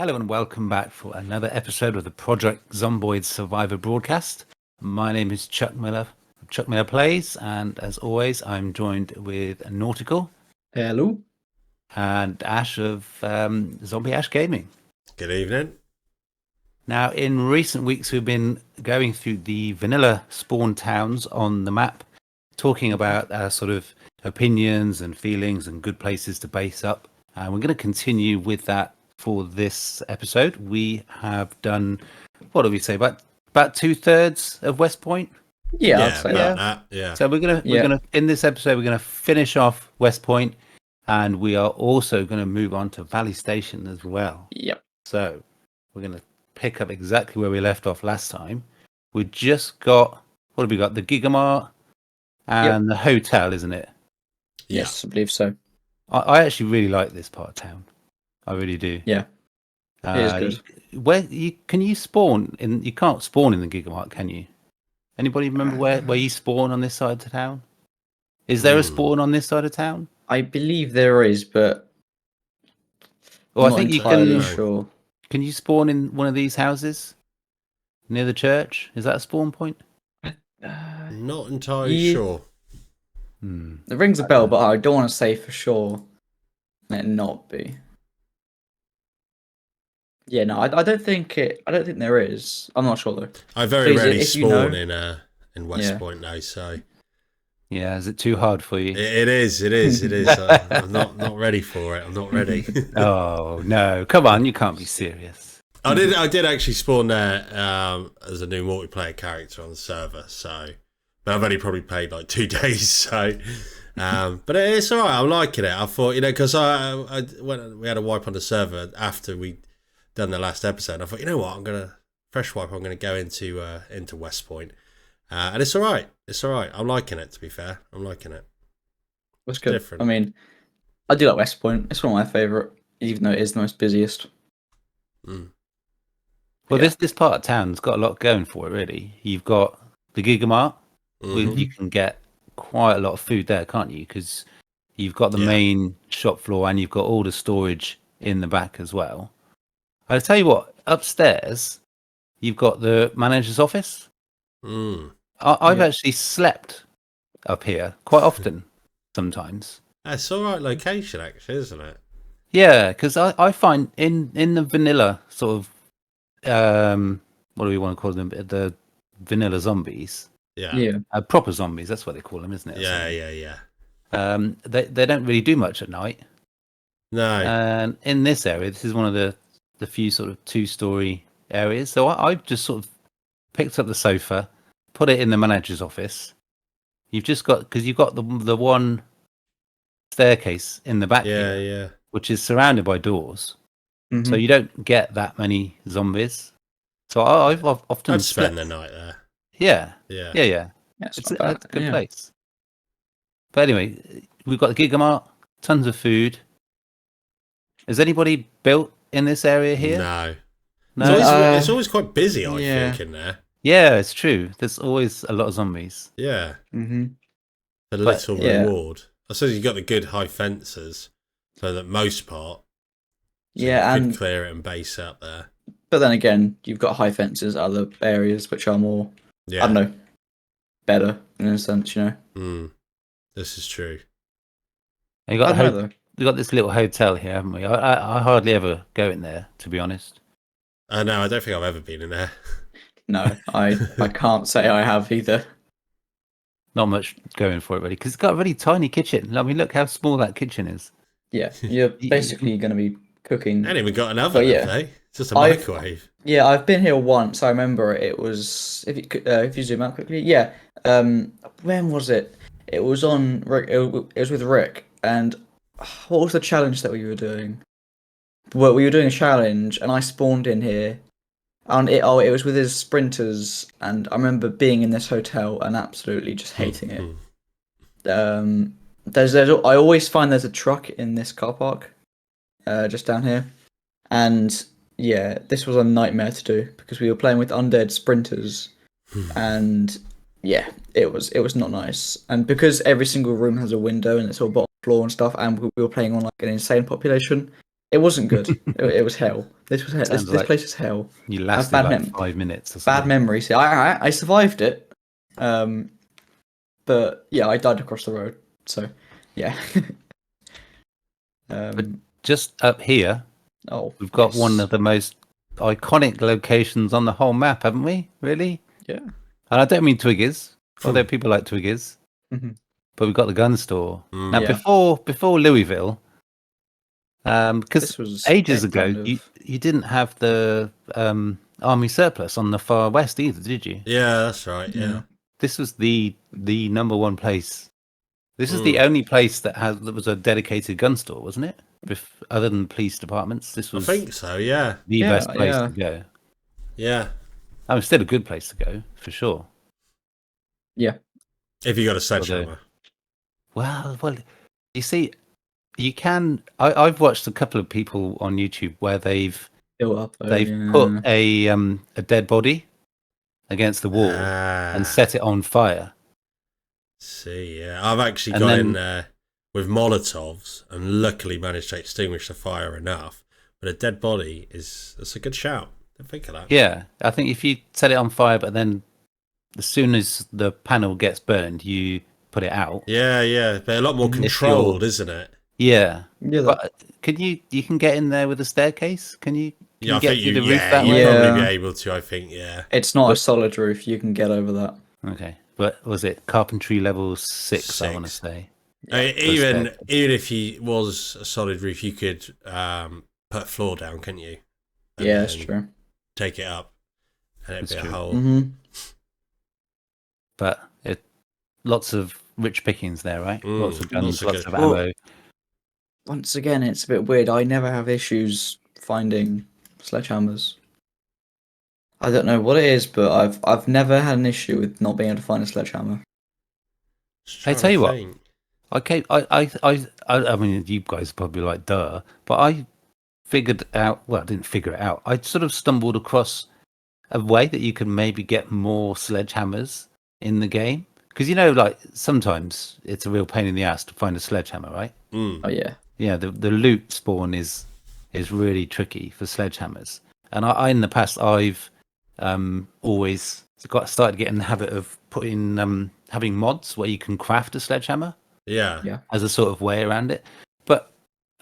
Hello and welcome back for another episode of the Project Zomboid Survivor Broadcast. My name is Chuck Miller, Chuck Miller Plays, and as always, I'm joined with Nautical. Hello. And Ash of Zombie Ash Gaming. Good evening. Now, in recent weeks, we've been going through the vanilla spawn towns on the map, talking about our sort of opinions and feelings and good places to base up. And we're going to continue with that for this episode. We have done, what do we say, about 2/3 of West Point? Yeah, I'd say that. Yeah. So we're gonna in this episode we're gonna finish off West Point, and we are also going to move on to Valley Station as well. Yep. So we're going to pick up exactly where we left off last time. We just got, what have we got? The Gigamart and the hotel, isn't it? Yes, I believe so. I actually really like this part of town. I really do. Yeah. It is good. Can you spawn in? You can't spawn in the Gigamart, can you? Anybody remember where you spawn on this side of town? Is there a spawn on this side of town? I believe there is, but I think you can. Sure. Can you spawn in one of these houses near the church? Is that a spawn point? Not entirely sure. It rings a bell, but I don't want to say for sure. Let it not be. Yeah, no, I don't think it. I don't think there is. I'm not sure though. I very rarely spawn in West Yeah. Point now, so Yeah, is it too hard for you? it is. I'm not ready for it. I'm not ready. Oh no! Come on, you can't be serious. I did actually spawn there as a new multiplayer character on the server, so but I've only probably played like 2 days, so but it's alright. I'm liking it. I thought, because I when we had a wipe on the server after we done the last episode, I thought, what, I'm gonna fresh wipe. I'm gonna go into West Point, and it's alright. It's alright. I'm liking it. To be fair, I'm liking it. That's good. Different. I mean, I do like West Point. It's one of my favourite, even though it is the most busiest. Well, this part of town's got a lot going for it, really. You've got the Gigamart. You can get quite a lot of food there, can't you? Because you've got the main shop floor and you've got all the storage in the back as well. I'll tell you what, upstairs, you've got the manager's office. I've actually slept up here quite often, sometimes. It's all right location, actually, isn't it? Yeah, because I find in the vanilla sort of, what do we want to call them? The vanilla zombies. Yeah. Proper zombies, that's what they call them, isn't it? Yeah. They don't really do much at night. No. And in this area, this is one of the few sort of 2-story areas. So I've just sort of picked up the sofa, put it in the manager's office. You've just got, because you've got the one staircase in the back here, which is surrounded by doors. So you don't get that many zombies. So I've often I'd spend the night there. Yeah. It's a good place. But anyway, we've got the Gigamart, tons of food. Has anybody built in this area here? No. It's always quite busy, I think, in there. Yeah, it's true. There's always a lot of zombies. Yeah. The little reward. I suppose you've got the good high fences, so that most part. So you could clear it and base up there. But then again, you've got high fences, other areas which are more, I don't know, better in a sense, This is true. You got this little hotel here, haven't we? I hardly ever go in there, to be honest. No, I don't think I've ever been in there. No, I can't say I have either. Not much going for it, really, because it's got a really tiny kitchen. I mean, look how small that kitchen is. Yeah, you're basically going to be cooking. I ain't even got an oven, have they? It's just a microwave. Yeah, I've been here once. I remember it was, if you zoom out quickly, when was it? It was on Rick. It was with Rick. And what was the challenge that we were doing? Well, we were doing a challenge, and I spawned in here. And it was with his sprinters, and I remember being in this hotel and absolutely just hating it. I always find there's a truck in this car park, just down here, and this was a nightmare to do because we were playing with undead sprinters, and it was not nice. And because every single room has a window and it's all bottom floor and stuff, and we were playing on like an insane population, It wasn't good. It was hell. This was hell. This Sounds like place is hell. You I have lasted bad like mem- 5 minutes or Bad something. memories. See, I survived it, but yeah, I died across the road. So yeah. Just up here, Oh, we've got nice. one of the most iconic locations on the whole map, haven't we? Really? Yeah. And I don't mean Twiggies, although people like Twiggies. Mhm. But we've got the gun store. Mm. Now, Yeah. before Louisville, because This was ages it ago, kind of- you didn't have the army surplus on the far west either, did you? Yeah, that's right. Yeah. This was the number one place. This is the only place that was a dedicated gun store, wasn't it? Other than police departments, this I was think so. Yeah. the best place to go. Yeah. I mean, still a good place to go for sure. Yeah. If you got a sledgehammer. Well, you see, you can. I've watched a couple of people on YouTube where they've Built up, put a dead body against the wall and set it on fire. See, yeah, I've actually And got then- in there with Molotovs and luckily managed to extinguish the fire enough. But a dead body that's a good shout. Don't think of that. Yeah, I think if you set it on fire, but then as soon as the panel gets burned, you put it out. Yeah, but a lot more controlled, isn't it? Yeah, Yeah. but can you can get in there with a staircase? Can you? Yeah, I get think through you. the roof Yeah, that you'd way? probably be able to. I think. Yeah. It's not a solid roof. You can get over that. Okay, but was it carpentry level 6? I want to 6. say. Even if you was a solid roof, you could put floor down, couldn't you? And Yeah, that's then true. Take it up, and it'd That's be a true. hole. Mm-hmm. But lots of rich pickings there, right? Lots of guns, lots of lots of good- ammo. Once again, it's a bit weird. I never have issues finding sledgehammers. I don't know what it is, but I've never had an issue with not being able to find a sledgehammer. Just I trying tell to you what, think. Okay, I mean, you guys are probably like, duh, but I figured out. Well, I didn't figure it out. I sort of stumbled across a way that you can maybe get more sledgehammers in the game, because like sometimes it's a real pain in the ass to find a sledgehammer, right? Mm. Oh yeah. Yeah, the loot spawn is really tricky for sledgehammers, and I in the past I've always started getting the habit of putting having mods where you can craft a sledgehammer. Yeah. As a sort of way around it. But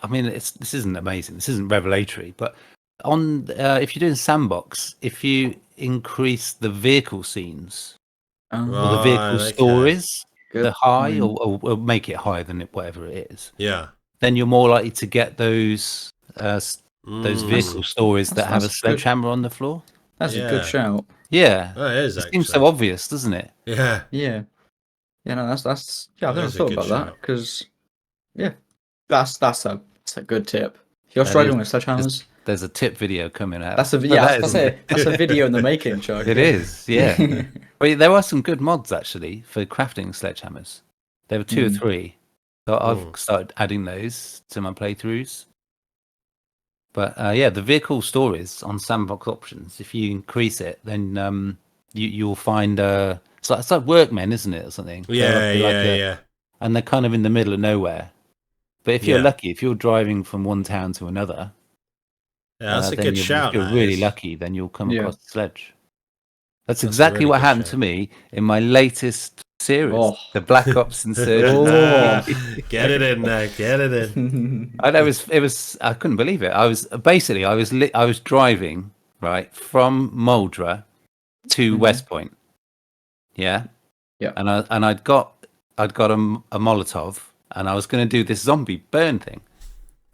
I mean, this isn't amazing. This isn't revelatory. But on if you're doing sandbox, if you increase the vehicle scenes or the vehicle Right, stories, Good the high point. or make it higher than whatever it is, Yeah. then you're more likely to get those vehicle stories that have a that's good. sledgehammer on the floor. That's a Yeah. good shout. Yeah, That is it actually. seems so obvious, doesn't it? Yeah. Yeah. Yeah, no, that's yeah. I've That never is a thought good about that shout. because yeah, that's a good tip. If you're That struggling is- with sledgehammers, There's a tip video coming out. that's a But yeah. that That's isn't- that's a video in the making, Chuck. It is, yeah. Well, there are some good mods actually for crafting sledgehammers. There were 2 or 3. So I've started adding those to my playthroughs. But yeah, the vehicle stories on sandbox options, if you increase it, then you'll find it's like workmen, isn't it, or something? Yeah. Yeah. And they're kind of in the middle of nowhere. But if you're Yeah. lucky, if you're driving from one town to another, Yeah, that's a then good if shout. you're that really is. lucky, then you'll come Yeah. across a sledge. That's That's a exactly really what good happened shout. to me in my latest series, Oh. the Black Ops Insurgents. Ah, get it in there. Get it in. I know it was. I couldn't believe it. I was driving right from Muldra to West Point. Yeah. Yeah. And I'd got a Molotov, and I was going to do this zombie burn thing,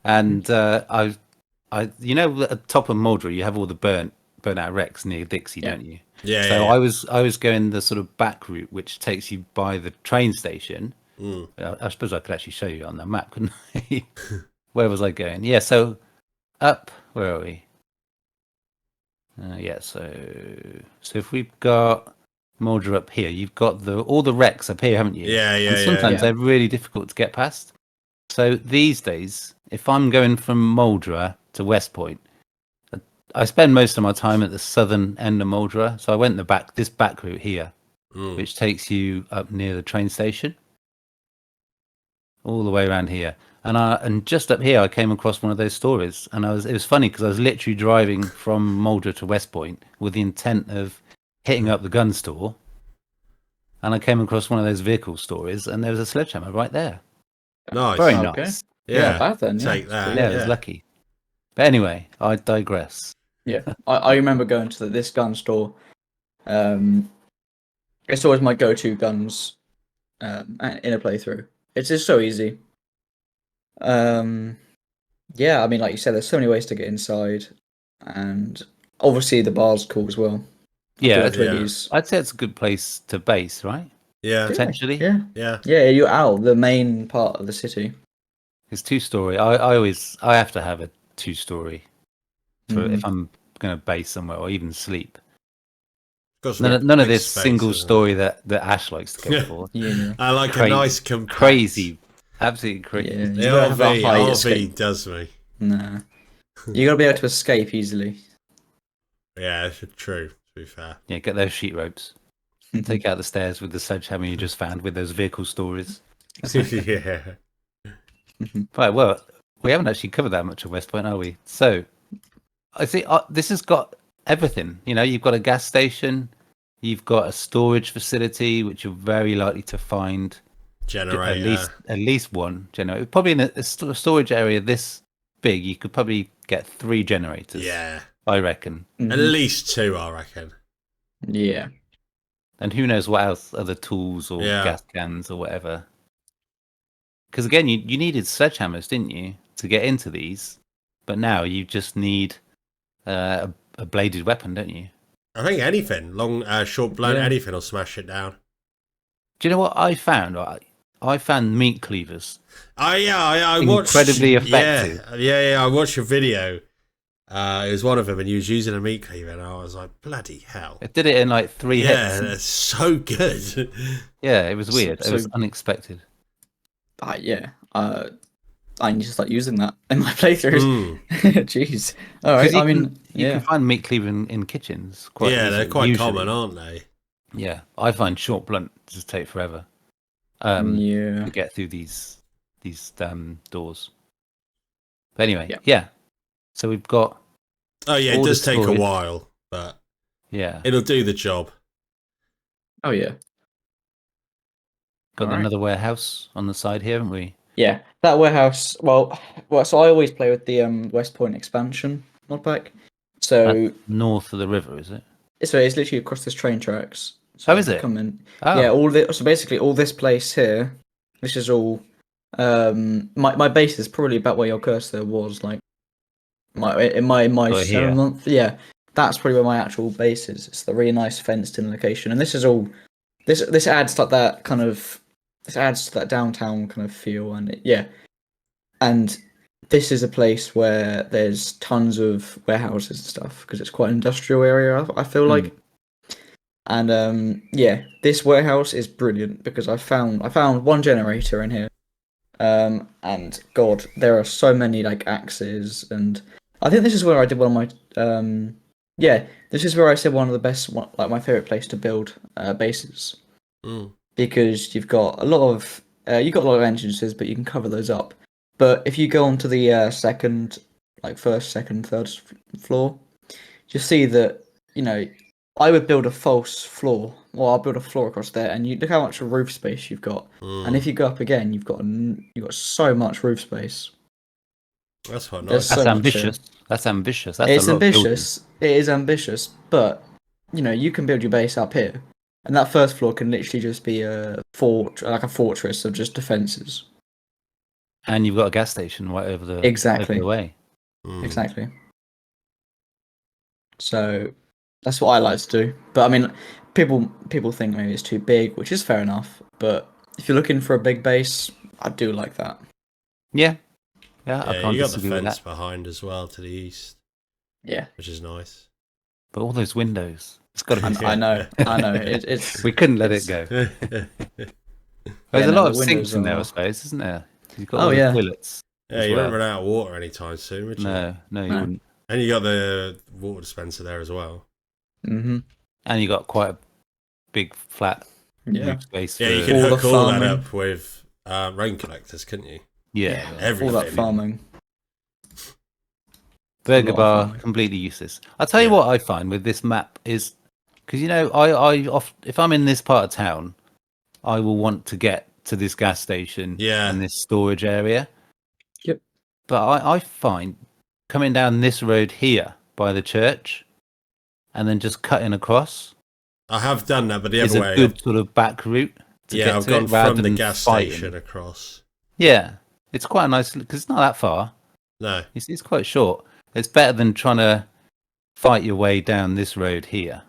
and I at the top of Muldra you have all the burnt out wrecks near Dixie, don't you? Yeah. So yeah. I was going the sort of back route, which takes you by the train station. I suppose I could actually show you on the map, couldn't I? Where was I going? Yeah, so up. Where are we? Yeah, so if we've got Muldra up here, you've got all the wrecks up here, haven't you? Yeah. And sometimes they're really difficult to get past. So these days, if I'm going from Muldra to West Point, I spend most of my time at the southern end of Muldra. So I went this back route here, which takes you up near the train station, all the way around here. And just up here, I came across one of those stories, and it was funny because I was literally driving from Mulder to West Point with the intent of hitting up the gun store, and I came across one of those vehicle stories, and there was a sledgehammer right there. Nice. Very Okay. nice. Yeah. Not bad then. Take that. Yeah, I was lucky. But anyway, I digress. Yeah, I remember going to this gun store. It's always my go-to guns in a playthrough. It's just so easy. Yeah, I mean, like you said, there's so many ways to get inside, and obviously the bar's cool as well. Yeah, Twiggies. I'd say it's a good place to base, right? Yeah. Potentially. Yeah. You're out the main part of the city. It's 2-story. I have to have a 2-story for if I'm going to base somewhere or even sleep. None of this single story that Ash likes to go for. Yeah, I like a nice compact. Crazy, absolutely crazy. Yeah, The you gotta have a high RV escape. does me. Nah, you gotta be able to escape easily. Yeah, true. To be fair. Yeah, get those sheet ropes. Take out the stairs with the sledgehammer you just found with those vehicle stories. Yeah. Right, well, we haven't actually covered that much of West Point, are we? So, I think this has got everything. You know, you've got a gas station, you've got a storage facility, which you're very likely to find Generator. at least one generator. Probably in a storage area this big, you could probably get 3 generators. Yeah. I reckon. At least 2, I reckon. Yeah. And who knows what else, other tools or gas cans or whatever. Because again, you needed sledgehammers, didn't you, to get into these? But now you just need a bladed weapon, don't you? I think anything, long, short, blunt, anything will smash it down. Do you know what I found? I found meat cleavers. I watched. Incredibly effective. Yeah, I watched your video. It was one of them, and you was using a meat cleaver, and I was like, bloody hell. I did it in like 3 hits. Yeah, that's so good. Yeah, it was weird. It was unexpected. I need to start using that in my playthroughs. Jeez. All right. You can find meat cleaver in kitchens. They're quite common, aren't they? Yeah, I find short blunt just take forever. To get through these doors. But anyway, So we've got. Oh yeah, it does take a while, but it'll do the job. Oh yeah. Got another warehouse on the side here, haven't we? Yeah, that warehouse. Well. So I always play with the West Point expansion mod pack. So north of the river, is it? So it's literally across this train tracks. So is it? Come in. Oh. Yeah, so basically all this place here. This is all. My base is probably about where your cursor was, like. In my 7 month. Yeah, that's probably where my actual base is. It's the really nice fenced-in location, and this is all. This adds to that kind of. This adds to that downtown kind of feel, and this is a place where there's tons of warehouses and stuff because it's quite an industrial area. I feel like, and this warehouse is brilliant because I found one generator in here, and God, there are so many like axes, and I think this is where I did one of my this is where I said one of the best like my favorite place to build bases. Because you've got a lot of entrances, but you can cover those up. But if you go onto the first, second, third floor, you'll see that I would build a false floor. Well, I'll build a floor across there, and you look how much roof space you've got. And if you go up again, you've got so much roof space. That's quite nice. That's ambitious. That's ambitious. It's ambitious. It is ambitious, but you can build your base up here. And that first floor can literally just be a fortress of just defenses. And you've got a gas station right over the way. Exactly. So that's what I like to do. But I mean, people think maybe it's too big, which is fair enough. But if you're looking for a big base, I do like that. Yeah. I can't you got the fence behind as well to the east. Yeah, which is nice. But all those windows. It's got to be. I know. It's. We couldn't let it go. There's a lot of sinks in there, I suppose, isn't there? You've got all the toilets. Yeah, you don't run out of water anytime soon, would you? No, you wouldn't. And you got the water dispenser there as well. Mm-hmm. And you got quite a big flat roof space. Yeah, you can hook all that up with rain collectors, couldn't you? Yeah. all Everything. that farming. Burger A lot of bar, farming. completely useless. I'll tell you what I find with this map is, because if I'm in this part of town, I will want to get to this gas station and this storage area. Yep. But I find coming down this road here by the church and then just cutting across. I have done that, but the is other a way. good sort of back route to get I've to gone it rather from the than gas fighting. station across. Yeah, it's quite a nice because it's not that far. No, it's quite short. It's better than trying to fight your way down this road here.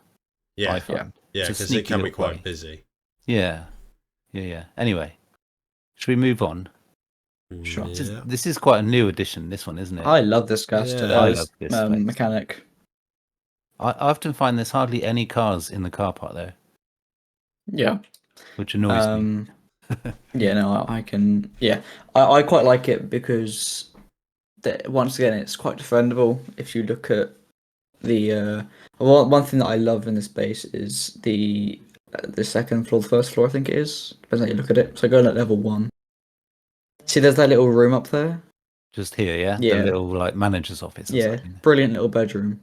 I find. Yeah, It's a because it sneaky can be little quite way. busy. Yeah. Anyway, should we move on? Sure. Yeah. This is quite a new addition. This one, isn't it? I love this gas I love this place. mechanic. I often find there's hardly any cars in the car park though, Yeah. which annoys me. I can. Yeah, I quite like it because once again, it's quite defendable. If you look at the one thing that I love in this base is the second floor, the first floor, I think it is. Depends how you look at it. So going at level 1. See, there's that little room up there. Just here, yeah. Yeah. The little like manager's office. Or Yeah, something. brilliant little bedroom.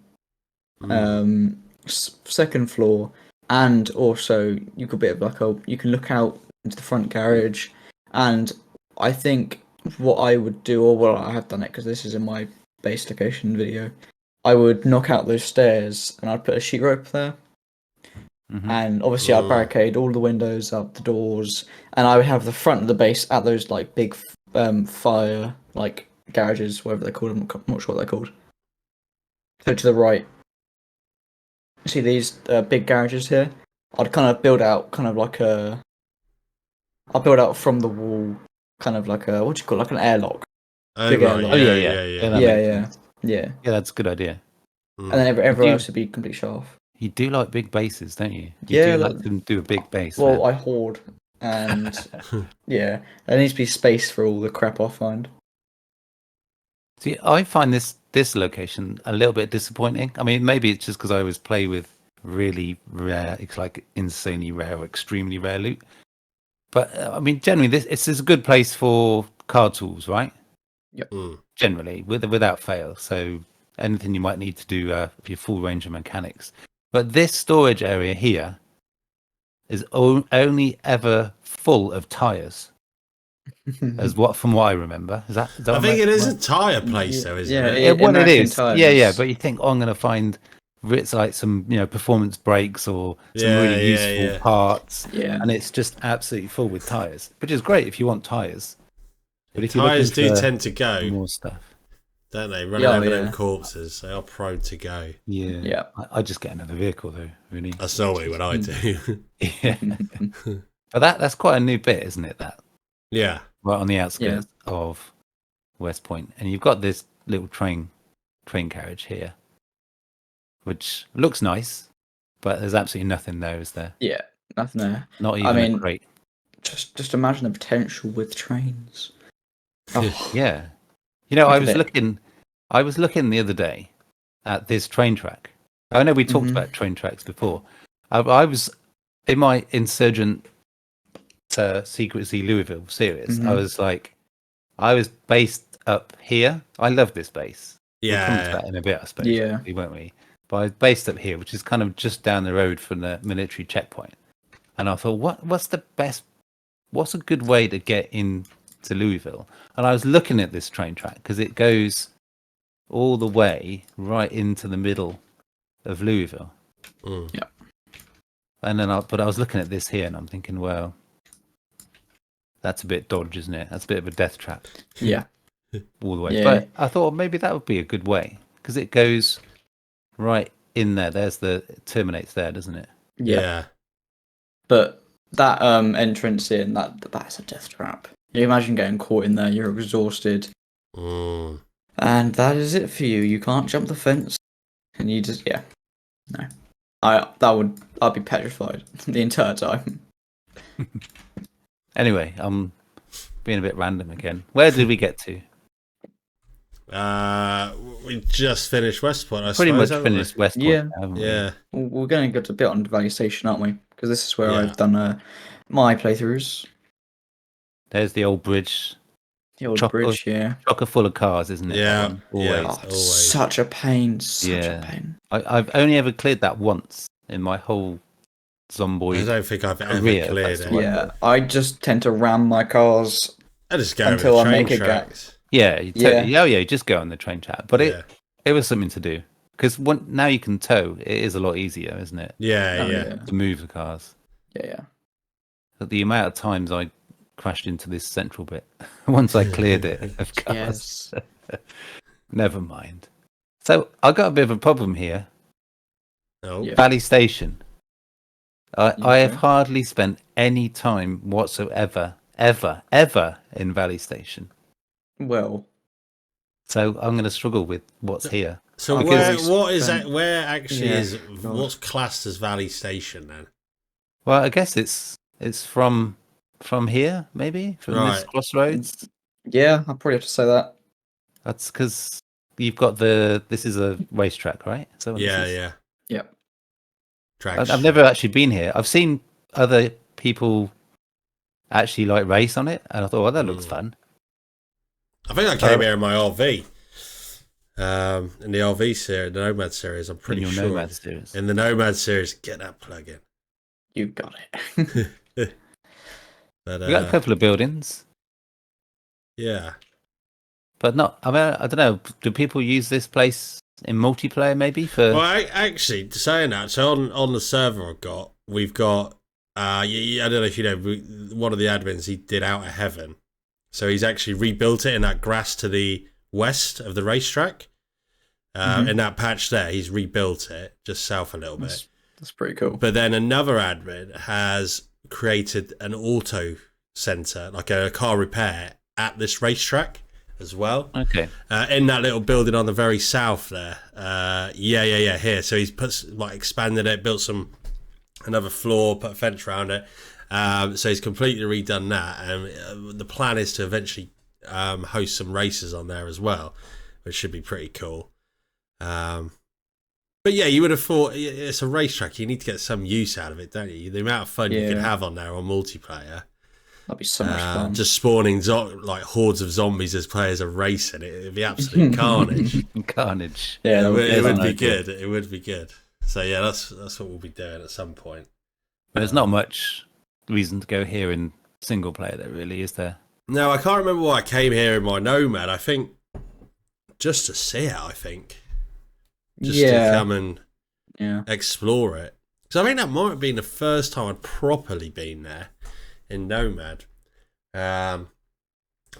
Second floor, and also you could bit of like you can look out into the front garage, and I think what I would do, or well, I have done it because this is in my base location video. I would knock out those stairs and I'd put a sheet rope there, and obviously I'd barricade all the windows, out the doors, and I would have the front of the base at those like big fire like garages, whatever they're called. I'm not sure what they're called. So to the right. See these big garages here? I'd kind of build out I'll build out from the wall, kind of like a, what do you call it? Like an airlock. Oh, Big right. airlock. Yeah. Yeah. That's a good idea. And then everywhere else would be completely shut off. You do like big bases, don't you? Yeah, do like to do a big base. Well, I hoard, and yeah, there needs to be space for all the crap I find. See, I find this location a little bit disappointing. I mean, maybe it's just because I always play with really rare, it's like insanely rare or extremely rare loot. But I mean, generally, this is a good place for card tools, right? Yep. Generally, without fail. So anything you might need to do for your full range of mechanics. But this storage area here is only ever full of tires. From what I remember, is that I think it is a tire place, though, isn't it? Yeah, Well, it is. Tires. Yeah. But you think, I'm going to find it's like some performance brakes or some really useful parts, and it's just absolutely full with tires, which is great if you want tires. But if tires do tend to go more stuff, don't they? Running over them corpses, they are prone to go. Yeah. I just get another vehicle though. Really, that's normally what I do. Yeah, but that's quite a new bit, isn't it? That right on the outskirts of West Point, and you've got this little train carriage here, which looks nice, but there's absolutely nothing there, is there? Yeah, nothing there. Not even a crate. Just imagine the potential with trains. Oh. Yeah, I was looking the other day at this train track. I know we talked about train tracks before. I was in my Insurgent Secrecy Louisville series. I was based up here. I love this base. We'll come to that in a bit, I suppose. Yeah, won't we? But I was based up here, which is kind of just down the road from the military checkpoint. And I thought, what's a good way to get into Louisville? And I was looking at this train track because it goes all the way right into the middle of Louisville. Yeah. And then I was looking at this here and I'm thinking, well, that's a bit dodge, isn't it? That's a bit of a death trap. Yeah. All the way. Yeah. But I thought maybe that would be a good way because it goes right in there. It terminates there, doesn't it? Yeah. But that entrance in, that's a death trap. You imagine getting caught in there, you're exhausted. And that is it for you. You can't jump the fence. And you just, no. I'd be petrified the entire time. Anyway, I'm being a bit random again. Where did we get to? We just finished West Point, I Pretty suppose. much finished West Point, haven't we? Yeah. We're going to go a bit on value station, aren't we? Because this is where I've done my playthroughs. There's the old bridge. The old chock bridge, yeah. full of cars, isn't it? Yeah, That one? Always. yeah. Oh, it's Always. such a pain. Such a pain. I've only ever cleared that once in my whole I Zomboid. don't think I've ever career, cleared that's it. the one. Yeah, I just tend to ram my cars I just go until with I train make a gap. tracks. Yeah, Yeah. you just go on the train track. But Yeah. it was something to do because now you can tow. It is a lot easier, isn't it, Yeah, Oh, yeah. to move the cars? Yeah. But the amount of times I crashed into this central bit once I cleared it of cars. Yes. Never mind. So I got a bit of a problem here. Oh, Yeah. Valley Station. I have Okay. hardly spent any time whatsoever, ever in Valley Station. Well, So I'm going to struggle with what's here. So Because- what is that? Where actually Yeah, is God. what's classed as Valley Station then? Well, I guess it's from here, maybe from this Right. crossroads. yeah, I'll probably have to say that. That's because you've got this is a racetrack, right? So Yeah, this is- yeah. Yeah. Drag I've strip. never actually been here. I've seen other people actually like race on it, and I thought, well, that looks fun. I think I came here in my RV. In the RV series, the Nomad series, I'm pretty in your sure. Nomad series. In the Nomad series, get that plug in. You got it. But We got a couple of buildings, yeah. but not. I mean, I don't know. Do people use this place in multiplayer? Maybe for. Well, actually, saying that, so on the server we've got. I don't know if you know, one of the admins, he did Out of Heaven, so he's actually rebuilt it in that grass to the west of the racetrack. In that patch there, he's rebuilt it just south a little bit. That's pretty cool. But then another admin has created an auto center, like a car repair at this racetrack as well. Okay. In that little building on the very south there. Yeah. Here, so he's expanded it, built another floor, put a fence around it. So he's completely redone that, and the plan is to eventually host some races on there as well, which should be pretty cool. But yeah, you would have thought it's a racetrack. You need to get some use out of it, don't you? The amount of fun you can have on there on multiplayer. That'd be so much fun. Just spawning hordes of zombies as players are racing. It'd be absolute carnage. Carnage. Yeah, it would be idea. good. It would be good. So yeah, that's what we'll be doing at some point. There's not much reason to go here in single player, there really, is there? No, I can't remember why I came here in my Nomad. I think just to see it. I think just to come and explore it. Because I think that might have been the first time I'd properly been there in Nomad. But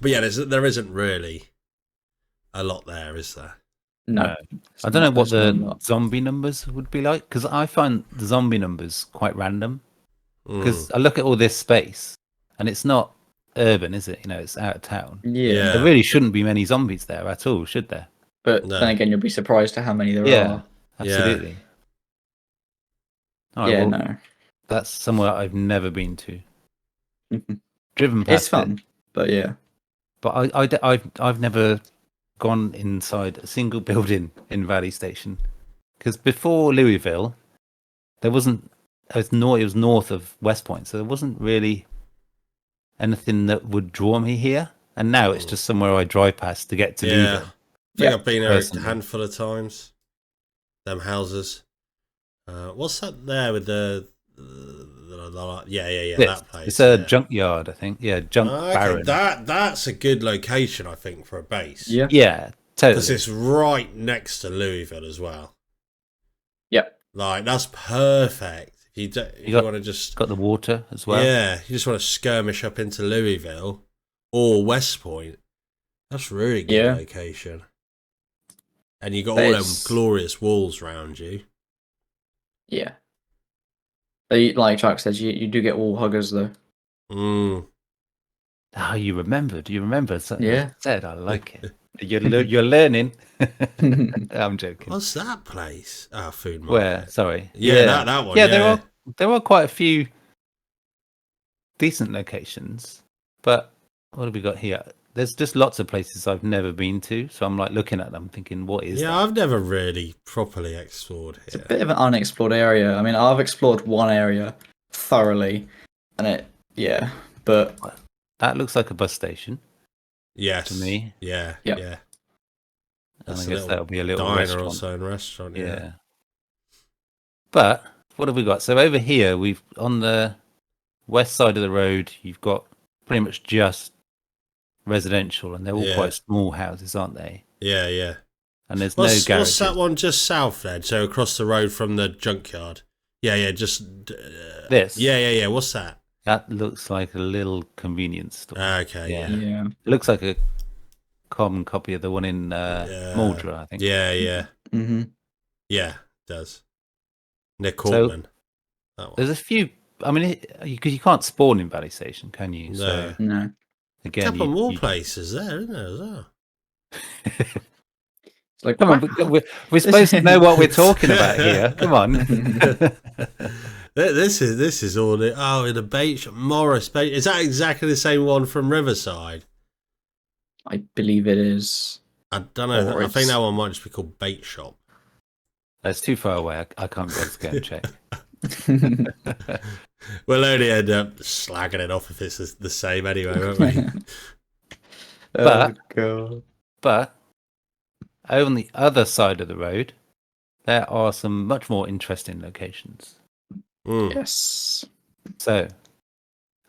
yeah, there isn't really a lot there, is there? No. I don't know what There's the not a lot. zombie numbers would be like, because I find the zombie numbers quite random. Mm. Because I look at all this space, and it's not urban, is it? You know, it's out of town. Yeah. There really shouldn't be many zombies there at all, should there? But No. then again, you'll be surprised at how many there Yeah, are. absolutely. All right, Yeah, well, no. that's somewhere I've never been to. Driven past It's fun, but yeah. but I've never gone inside a single building in Valley Station, because before Louisville, there wasn't. It was north of West Point, so there wasn't really anything that would draw me here. And now it's just somewhere I drive past to get to Yeah. Louisville. I think I've been there personally. a handful of times. Them houses. What's that there with the that place? It's a yeah. junkyard, I think. Yeah, junk barren. That's a good location, I think, for a base. Yeah. Yeah, totally. Because it's right next to Louisville as well. Yep. Like, that's perfect. If you want to just... got the water as well. Yeah, you just want to skirmish up into Louisville or West Point. That's really good location. And you got all them glorious walls around you. Yeah. But like Jack says, you do get wall huggers though. Mm. Oh, you remembered. You remember. Yeah. Said I like it. You're learning. I'm joking. What's that place? Food market. Where? Sorry. Yeah, that one. Yeah, Yeah, there are quite a few decent locations, but what have we got here? There's just lots of places I've never been to, so I'm like looking at them, thinking, "What is?" Yeah, that? I've never really properly explored It's a here. bit of an unexplored area. I mean, I've explored one area thoroughly, and but That looks like a bus station. Yes. to me. Yeah. Yep. Yeah. And That's I guess that'll be a little diner restaurant. or so in a restaurant. Yeah. But what have we got? So over here, we've on the west side of the road, you've got pretty much just residential, and they're all quite small houses, aren't they? Yeah. Yeah. And there's no garages. What's that one just south then? So across the road from the junkyard. Yeah. Yeah. Just this. Yeah. Yeah. Yeah. What's that? That looks like a little convenience store. Okay. Yeah. It looks like a common copy of the one in Maldra, I think. Yeah. Yeah. Mm-hmm. Yeah. It does. Nick Cortman. So, there's a few. I mean, because you can't spawn in Valley Station, can you? No. So, No. again, a couple more places there, isn't there, as well? It's like, come on, we're supposed to know what we're talking about here. Come on. This is all in a bait shop. Morris bait. Is that exactly the same one from Riverside? I believe it is. I don't know. I think that one might just be called Bait Shop. That's too far away. I can't be able to go and check. We'll only end up slagging it off if it's the same anyway, won't we? But, God. But on the other side of the road, there are some much more interesting locations. Yes. So,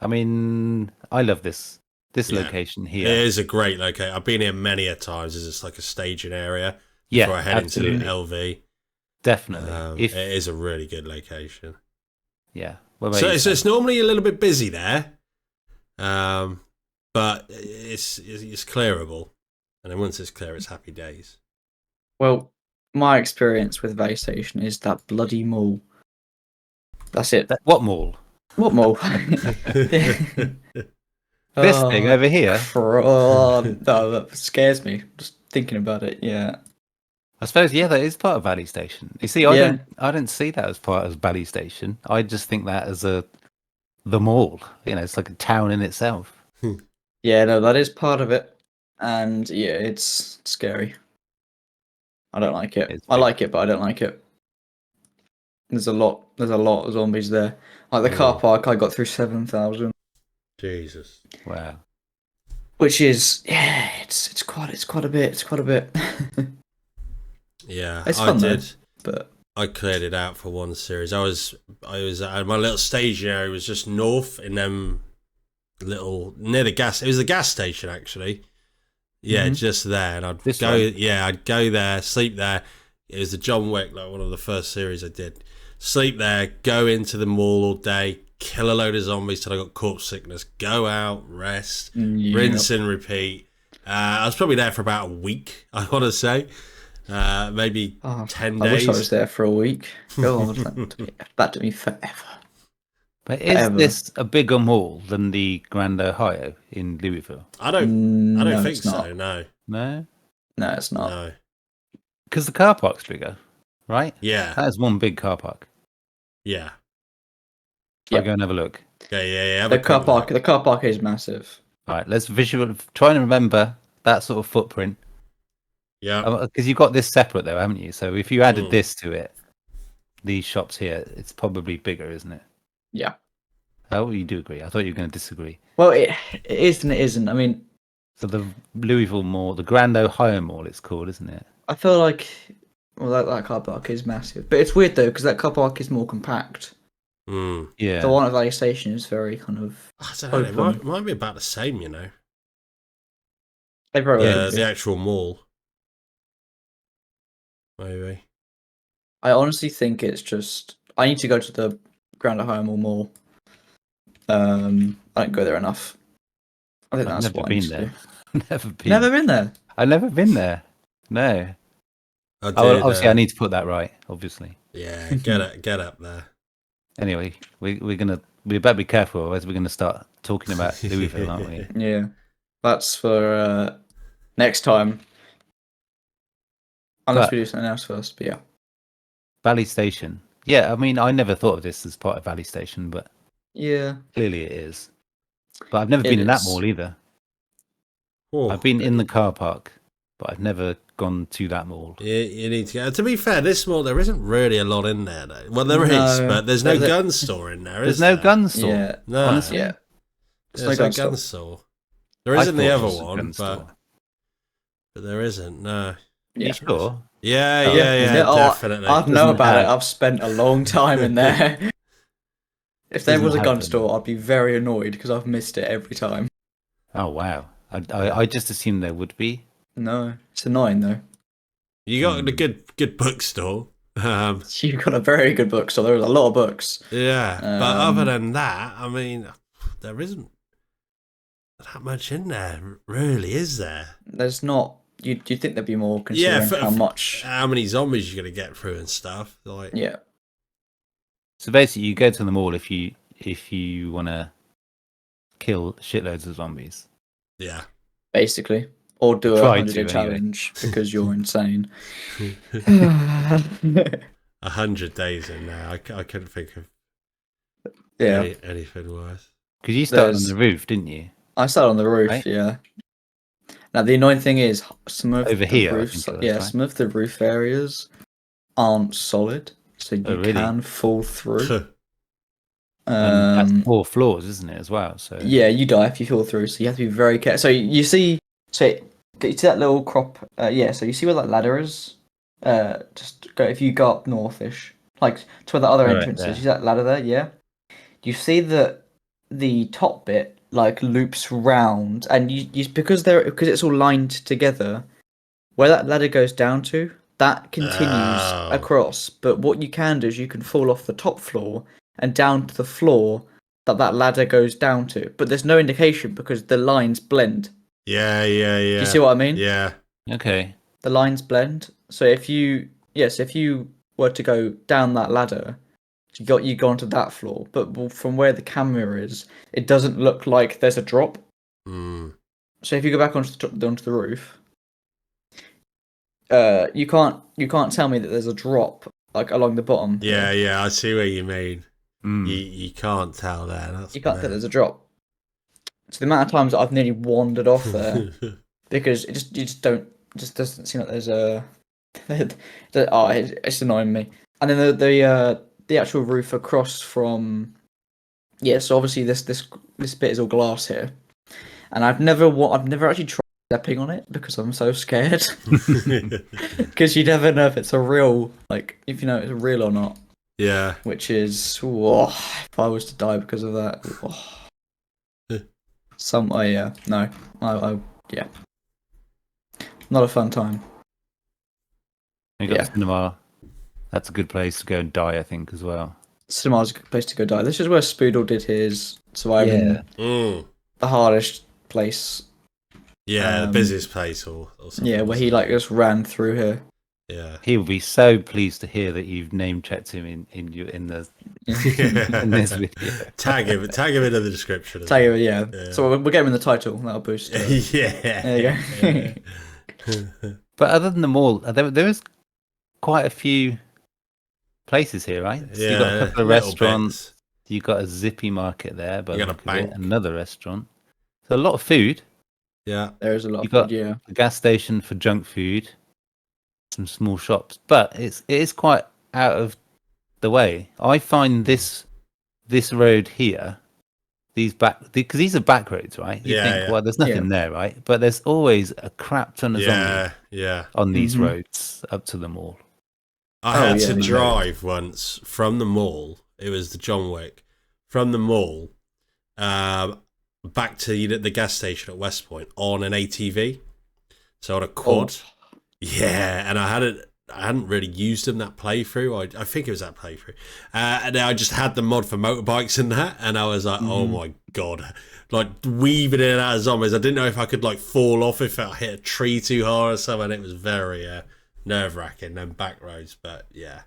I mean, I love this location here. It is a great location. I've been here many a times. It's just like a staging area before I head into LV. Definitely. It is a really good location. Yeah. So it's normally a little bit busy there, but it's clearable. And then once it's clear, it's happy days. Well, my experience with Valley Station is that bloody mall. That's it. What mall? What mall? This thing over here? No, that scares me. Just thinking about it, yeah. I suppose, that is part of Valley Station. You see, I don't see that as part of Valley Station. I just think that as the mall. It's like a town in itself. Yeah, no, that is part of it. And yeah, it's scary. I don't like it. I like it, but I don't like it. There's a lot of zombies there. Like the car park, I got through 7,000. Jesus. Wow. Which is it's quite a bit. Yeah, it's fun, did. Though, but I cleared it out for one series. I was my little staging area was just north in them near the gas. It was the gas station actually. Yeah, just there, and I'd go there, sleep there. It was the John Wick, like one of the first series I did. Sleep there, go into the mall all day, kill a load of zombies till I got corpse sickness. Go out, rest, rinse and repeat. I was probably there for about a week. I want to say. Maybe 10 days. I wish I was there for a week. God, that took me forever. But is this a bigger mall than the Grand Ohio in Louisville? I don't think so. No, it's not. No, because the car park's bigger, right? Yeah, that is one big car park. Yeah. I'll go and have a look. Yeah. The car park is massive. All right, let's try and remember that sort of footprint. Yeah. Because you've got this separate though, haven't you? So if you added this to it, these shops here, it's probably bigger, isn't it? Yeah. Oh, you do agree. I thought you were going to disagree. Well, it is and it isn't. I mean... So the Louisville Mall, the Grand Ohio Mall, it's called, isn't it? I feel like... Well, that car park is massive. But it's weird, though, because that car park is more compact. Yeah. The one at Valley Station is very kind of... I don't know. It might be about the same, you know. They probably the actual mall. Maybe. I honestly think it's just... I need to go to the Grand Ohio Mall more. I don't go there enough. I think that's what I need to do. Never been there? I've never been there. No. Obviously, I need to put that right, obviously. Yeah, get up there. Anyway, we better be careful, otherwise we're going to start talking about Louisville, aren't we? Yeah. That's for next time. Unless we do something else first, but yeah. Valley Station. Yeah, I mean, I never thought of this as part of Valley Station, but yeah, clearly it is. But I've never been in that mall either. I've been in the car park, but I've never gone to that mall. You need to go. To be fair, this mall, there isn't really a lot in there, though. Well, there is, but there's no gun store in there, There's no gun store. Yeah. No. Honestly, There's no gun store. There I isn't the thought it other was a one, gun but store. there isn't. No. Yeah. You sure? Yeah, Oh, yeah, Oh, definitely. I know Doesn't about it. have- I've spent a long time in there. If there Doesn't was a have gun them. store, I'd be very annoyed because I've missed it every time. Oh wow! I just assumed there would be. No, it's annoying though. You got a good bookstore. You've got a very good bookstore. There was a lot of books. Yeah, but other than that, I mean, there isn't that much in there, really, is there? There's not. You think there'd be more considering how many zombies you're gonna get through and stuff. Like, Yeah. So basically, you go to the mall if you want to kill shitloads of zombies. yeah. Basically. Or do a Try 100-day to, anyway. challenge because you're insane. 100 days in there. I couldn't think of Yeah. anything worse. Because you started on There's- the roof, didn't you? I sat on the roof, Right. yeah. Now the annoying thing is some of Over the here, I roofs, think it was, right? some of the roof areas aren't solid, so you really? can fall through. And that's 4 floors, isn't it, as well? So Yeah, you die if you fall through, so you have to be very careful. So you see that little crop. So you see where that ladder is. Just go if you go up northish, like to where the other Right entrance there. is. You see that ladder there? Yeah. You see that the top bit like loops round, and you because it's all lined together. Where that ladder goes down to, that continues Oh. across. But what you can do is you can fall off the top floor and down to the floor that ladder goes down to. But there's no indication because the lines blend. Yeah. Do you see what I mean? Yeah. okay. The lines blend. So if you were to go down that ladder, you go onto that floor. But from where the camera is, it doesn't look like there's a drop. Mm. So if you go back onto the roof, you can't tell me that there's a drop like along the bottom. Yeah. I see what you mean. Mm. You can't tell there. That's You can't tell there's a drop. So the amount of times that I've nearly wandered off there because it just doesn't seem like there's a. It's annoying me. And then the actual roof across from. Yeah, so obviously this bit is all glass here, and I've never actually tried stepping on it because I'm so scared. Because you never know if it's a real if you know it's real or not. Yeah. Which is if I was to die because of that. Yeah. Not a fun time. You got Yeah. the cinema. That's a good place to go and die, I think, as well. Cinema's a good place to go die. This is where Spoodle did his surviving Mm. the hardest place. Yeah, the busiest place or something. Yeah, where he just ran through here. Yeah. He will be so pleased to hear that you've name checked him in this video. Tag him in the description. as Tell you, well. yeah. So we'll get him in the title. That'll boost. Yeah. There you go. But other than the mall, there is quite a few places here, right? So you got a couple of little restaurants. bits. You got a zippy market there, but You got a bank. another restaurant. So a lot of food. Yeah. There is a lot You of got food, yeah. a gas station for junk food, some small shops, but it is quite out of the way. I find this road here, because these are back roads, right? You think, well, there's nothing there, right? But there's always a crap ton of zombies on these roads up to the mall. I had to drive once from the mall. It was the John Wick from the mall back to the gas station at West Point on an ATV. So on a quad. Oh. Yeah, and I hadn't really used them that playthrough. I think it was that playthrough. And I just had the mod for motorbikes and that, and I was like, oh my god. Like weaving in and out of zombies. I didn't know if I could fall off if I hit a tree too hard or something. It was very nerve-wracking. Then back roads, but yeah.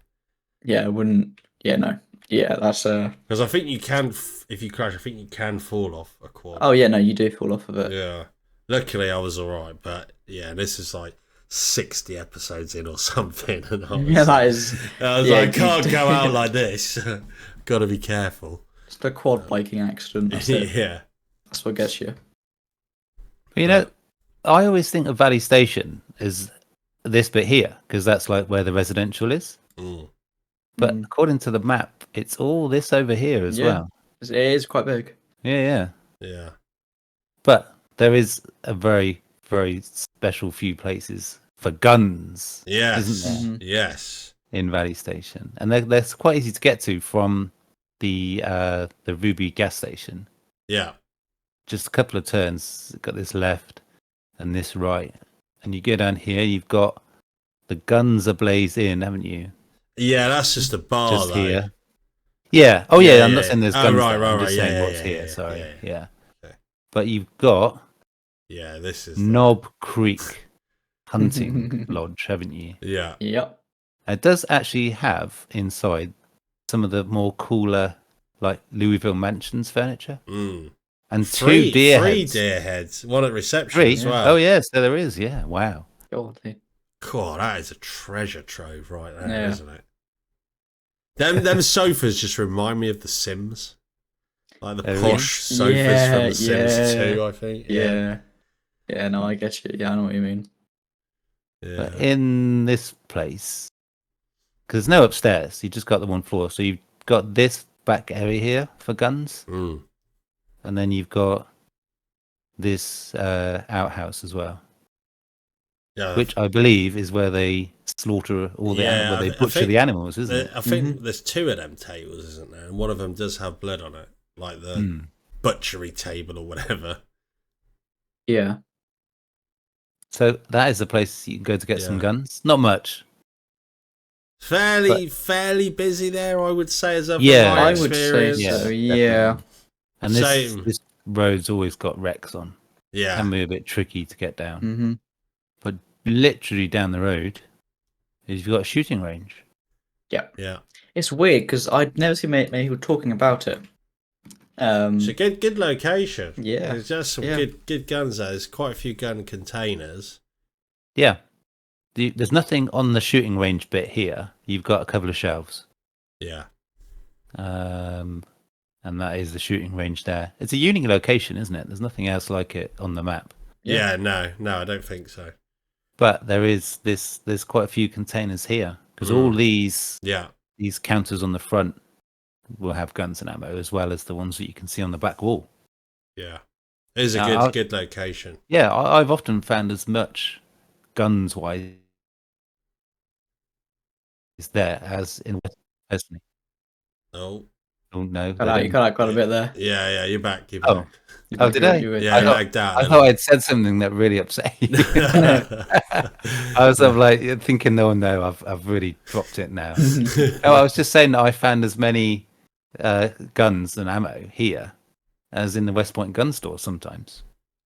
Yeah, I wouldn't. Yeah, no. Yeah, that's because I think you can, if you crash, I think you can fall off a quad. Oh yeah, no, you do fall off of it. Yeah. Luckily, I was alright, but yeah, this is 60 episodes in or something, and I was, I can't go out like this. Got to be careful. It's a quad biking accident. That's it. Yeah, that's what gets you. But, I always think of Valley Station as this bit here because that's where the residential is. Mm. But according to the map, it's all this over here as well. It is quite big. Yeah. Yeah. But there is a very, very special few places for guns, Yes. isn't there, Yes. in Valley Station, and they're quite easy to get to from the Ruby gas station. Yeah. Just a couple of turns. Got this left and this right, and you go down here. You've got the guns ablaze in, haven't you? Yeah, that's just a bar Just though. here. Yeah. Oh Yeah, yeah. I'm not yeah. saying there's Oh, guns. right, there. right, I'm just right. saying Yeah, what's yeah, here. yeah, Sorry. yeah. Yeah. Okay. But you've got Yeah, this is Knob Creek Hunting Lodge, haven't you? Yeah. Yep. It does actually have inside some of the more cooler, like Louisville Mansions furniture, Mm. and Three deer heads. deer heads. One at reception Three? as well. Oh yes, there is. Yeah. Wow. God, God, that is a treasure trove right there, Yeah. isn't it? Them sofas just remind me of The Sims. Like the Oh, posh sofas Yeah, from The Sims yeah. 2, I think. yeah. Yeah, no, I get you. Yeah, I know what you mean. Yeah. But in this place, because there's no upstairs, you just got the one floor. So you've got this back area here for guns, Mm. and then you've got this outhouse as well, Yeah. which I believe is where they slaughter all the Yeah, where they I butcher think the animals, isn't it? I think there's two of them tables, isn't there? And one of them does have blood on it, like the Hmm. butchery table or whatever. Yeah. So that is the place you can go to get some Yeah. guns. Not much. Fairly busy there, I would say, as a Yeah. my I would say experience. so. Yeah, Yeah. And Same. this road's always got wrecks on. Yeah. Can be a bit tricky to get down. Mm-hmm. But literally down the road is you've got a shooting range. Yeah. It's weird because I'd never seen many people talking about it. It's a good location. Yeah. There's just some Yeah. good guns there. There's quite a few gun containers. Yeah. There's nothing on the shooting range bit here. You've got a couple of shelves. Yeah. And that is the shooting range there. It's a unique location, isn't it? There's nothing else like it on the map. Yeah, no, I don't think so. But there's quite a few containers here because all these counters on the front will have guns and ammo as well as the ones that you can see on the back wall. Yeah. It is a good location. Yeah, I've often found as much guns wise is there as in West personally. Oh. Oh no. Cut out quite a bit there. Yeah, you're back. You're Oh. back. Oh, did I? Yeah, I lagged out. thought I'd said something that really upset you. I was sort of like thinking, no, I've really dropped it now. No, I was just saying that I found as many guns and ammo here as in the West Point gun store sometimes.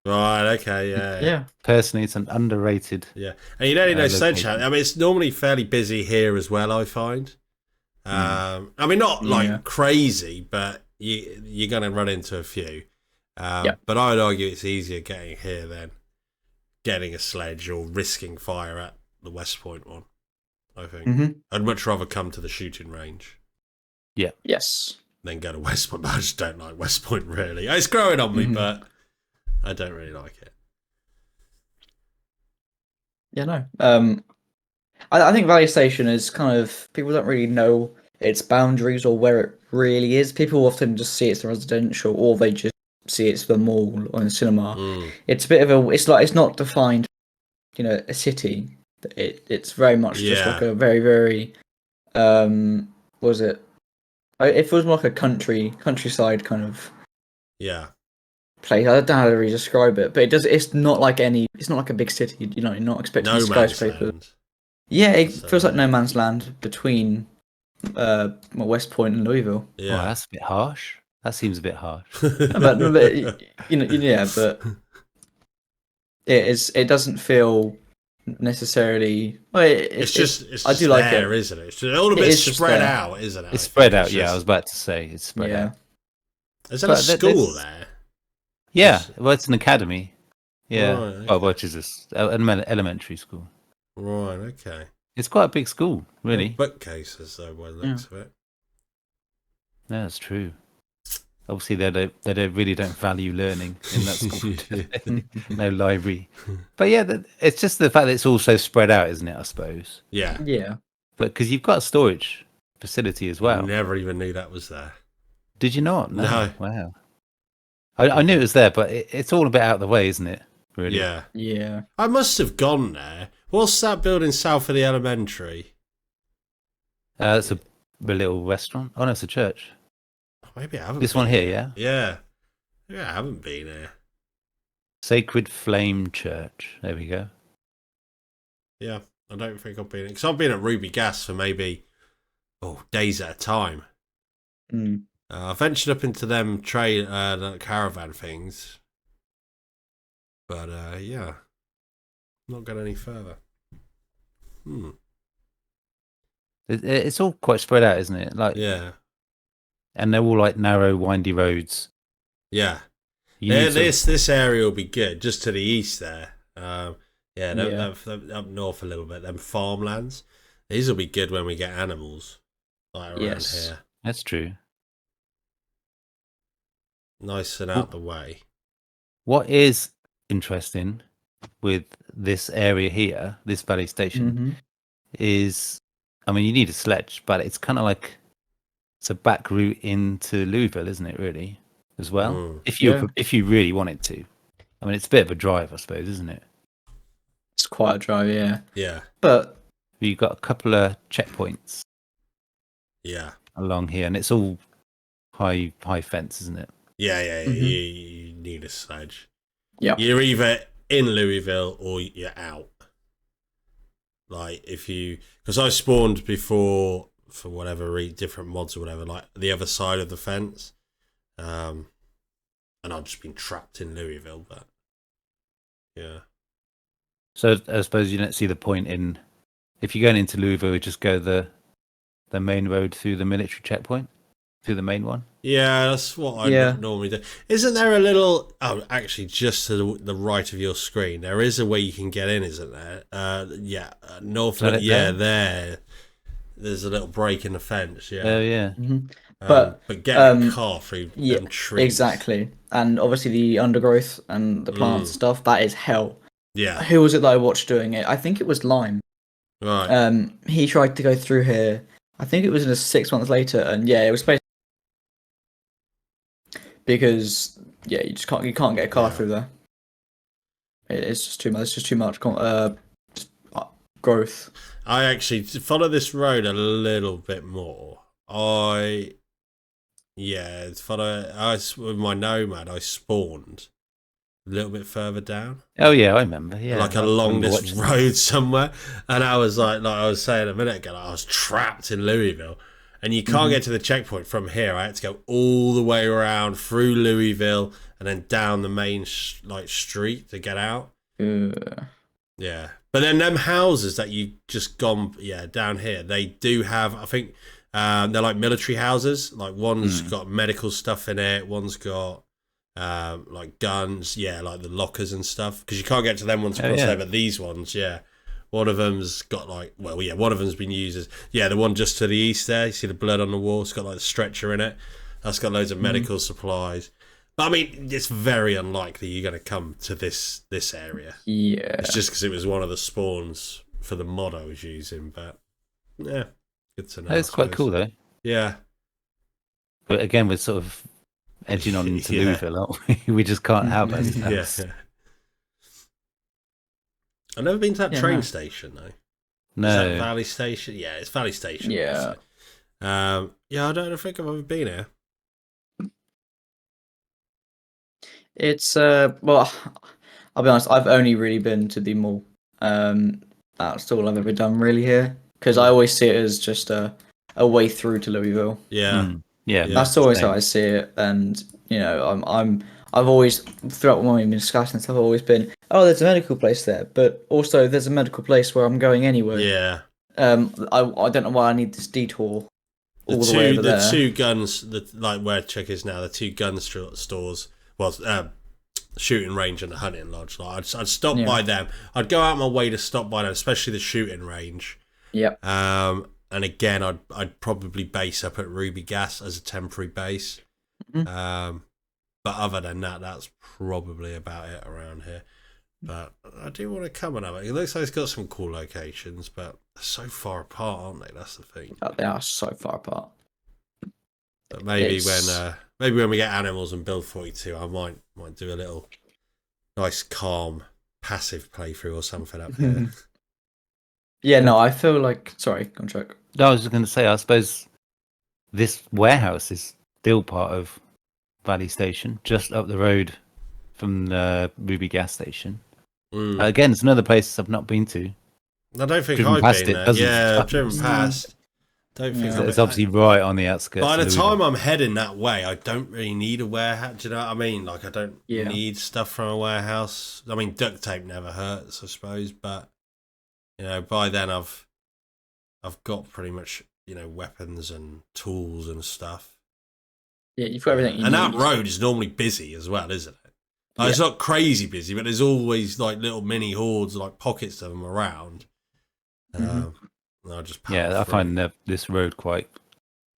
Right, okay, yeah. Yeah. Personally, it's an underrated. Yeah. And you don't need no location. sledgehammer. I mean, it's normally fairly busy here as well, I find. I mean, not like crazy, but you're going to run into a few. But I would argue it's easier getting here than getting a sledge or risking fire at the West Point one, I think. Mm-hmm. I'd much rather come to the shooting range Yes. than go to West Point. But I just don't like West Point, really. It's growing on me, but I don't really like it. Yeah, no. I think Valley Station is kind of, people don't really know its boundaries or where it really is. People often just see it's the residential, or they just see it's the mall or the cinema. It's a bit of a, it's not defined, a city. It's very much just like a very, very, what was it? It feels more like a countryside kind of place. I don't know how to really describe it, but it's not like a big city. You're not expecting skyscrapers. Land. Yeah, it feels like no man's land between West Point and Louisville. Yeah, that's a bit harsh. That seems a bit harsh. but but it doesn't feel necessarily. Well, it's just I do like it, isn't it? It's just all a bit spread out, isn't it? It's spread out. Yeah, I was about to say it's spread out. Is that a school there? Yeah, well, it's an academy. Yeah, right, okay. which is an elementary school. Right. Okay. It's quite a big school, really. Bookcases, though, by the looks of it. No, that's true. Obviously, they really don't value learning in that school. No library, but yeah, it's just the fact that it's all so spread out, isn't it? I suppose. Yeah. But because you've got a storage facility as well. I never even knew that was there. Did you not? No. Wow. I knew it was there, but it's all a bit out of the way, isn't it? Really? Yeah. Yeah. I must have gone there. What's that building south of the elementary? It's a little restaurant. Oh no, it's a church. Maybe I haven't. This one here, yeah. Yeah. Yeah, I haven't been here. Sacred Flame Church. There we go. Yeah, I don't think I've been because I've been at Ruby Gas for maybe days at a time. Mm. I ventured up into them caravan things, but yeah, not got any further. It's all quite spread out, isn't it? Like, Yeah, and they're all like narrow, windy roads. yeah. You need to- This area will be good just to the east there. Yeah, Yeah. up north a little bit. Them farmlands. These will be good when we get animals like around Yes. here. That's true. Nice and out the way. What is interesting with this area here, this valley station, Mhm. is, I mean, you need a sledge, but it's kind of like it's a back route into Louisville, isn't it? Really, as well. Mm. If you really wanted to, I mean, it's a bit of a drive, I suppose, isn't it? It's quite a drive, yeah. Yeah, But You've got a couple of checkpoints yeah. along here, and it's all high fence, isn't it? Yeah, yeah, Mhm. you need a sledge. yeah. You're either in Louisville or you're out. Like, because I spawned before for whatever different mods or whatever, like the other side of the fence. And I've just been trapped in Louisville, but yeah. So I suppose you don't see the point in, if you're going into Louisville, you just go the main road through the military checkpoint, through the main one. Yeah, that's what I Yeah. normally do. Isn't there a little... Oh, actually, just to the right of your screen, there is a way you can get in, isn't there? Yeah, north... Is that it Yeah, there? there. There's a little break in the fence, yeah. Oh yeah. Mhm. But getting a car through yeah, them trees... Exactly. And obviously the undergrowth and the plants and stuff, that is hell. Yeah, Who was it that I watched doing it? I think it was Lime. right. He tried to go through here. I think it was in 6 months later, and yeah, it was basically because you can't get a car Yeah. through there. It's just too much. It's just too much growth. I actually follow this road a little bit more. With my Nomad, I spawned a little bit further down. Oh yeah, I remember. Yeah, Like I along remember this watching that. road somewhere, and I was like I was saying a minute ago, I was trapped in Louisville, and you can't get to the checkpoint from here. I had to go all the way around through Louisville and then down the main street to get out. Yeah, but then them houses that you just gone down here, they do have, I think they're like military houses. Like one's got medical stuff in it, one's got like guns, like the lockers and stuff, because you can't get to them ones across there, but these ones, one of them's got one of them's been used as the one just to the east there, you see the blood on the wall, it's got like a stretcher in it, that's got loads of medical supplies. But I mean, it's very unlikely you're going to come to this area. Yeah, It's just because it was one of the spawns for the mod I was using, but yeah, good to know. It's quite cool though. Yeah. But again, we're sort of edging on into Yeah. Louisville, aren't we? We just can't help it. Yeah. I've never been to that Yeah, train no. station though. No. Is that Valley Station? Yeah, it's Valley Station. Yeah. obviously. I don't think I've ever been here. It's well, I'll be honest. I've only really been to the mall. That's all I've ever done really here, because I always see it as just a way through to Louisville. Yeah. Yeah, Yeah. That's always same. how I see it, and I've always, throughout when we've been discussing stuff, I've always been, oh, there's a medical place there, but also there's a medical place where I'm going anyway. Yeah. I don't know why I need this detour all the way over The there. two guns, like where Chuck is now, the two gun stores, shooting range and the hunting lodge. Like I'd stop by them. I'd go out my way to stop by them, especially the shooting range. Yep. And again, I'd probably base up at Ruby Gas as a temporary base. Mhm. But other than that, that's probably about it around here. But I do want to come and have it. It looks like it's got some cool locations, but they're so far apart, aren't they? That's the thing. They are so far apart. But maybe It's- maybe when we get animals and build 42, I might do a little nice, calm, passive playthrough or something up here. Yeah, no, I feel like. Sorry, contract. No, I was just going to say, I suppose this warehouse is still part of Valley Station, just up the road from the Ruby gas station. Again, it's another place I've not been to. I don't think Driven I've past been it, there. doesn't it? Yeah, I've driven past. Don't think It's obviously right on the outskirts. By the of time Louisville. I'm heading that way, I don't really need a warehouse. Do you know what I mean? Like, I don't Yeah. need stuff from a warehouse. I mean, duct tape never hurts, I suppose, but you know, by then I've got pretty much, you know, weapons and tools and stuff. Yeah, you've got everything you And need. that road is normally busy as well, isn't it? Like, it's not crazy busy, but there's always like little mini hordes, like pockets of them around. And I'll just power I through. find this road quite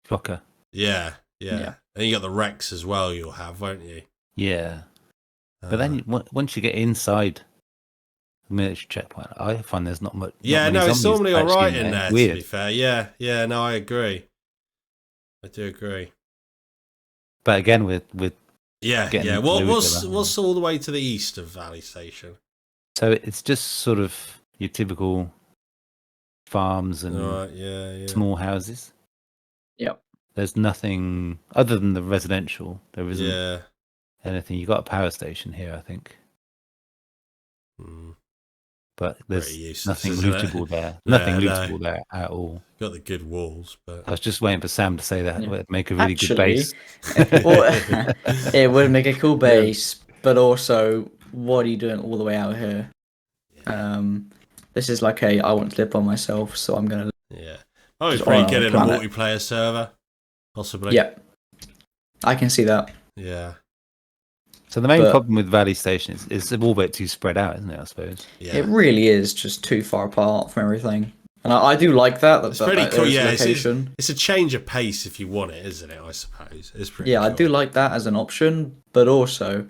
chocker. Yeah. Yeah. And you got the wrecks as well. You'll have, won't you? Yeah, but then once you get inside the military checkpoint, I find there's not much. yeah, not many no, it's zombies normally all actually right in there. Weird. To be fair, yeah, no, I agree. I do agree. But again, with Yeah. Getting What's all the way to the east of Valley Station? so it's just sort of your typical farms and All right, yeah. small houses. Yep. There's nothing other than the residential. There isn't Yeah. anything. You got a power station here, I think, but there's Pretty useless, nothing isn't it? lootable there. Yeah, Nothing no. lootable there at all. Got the good walls, but I was just waiting for Sam to say that. Yeah. Would make a really good Actually, base. well, it would make a cool base, but also, what are you doing all the way out here? This is like I want to live by myself, so I'm gonna. yeah. I was Just pretty on good a in a planet. multiplayer server, possibly. Yeah, I can see that. Yeah. So the main But- problem with Valley Station is it's a little bit too spread out, isn't it? I suppose. Yeah. It really is just too far apart from everything, and I do like that. It's pretty cool. there's Yeah, location. it's a change of pace if you want it, isn't it? I suppose it's pretty. Yeah, I cool. do like that as an option, but also,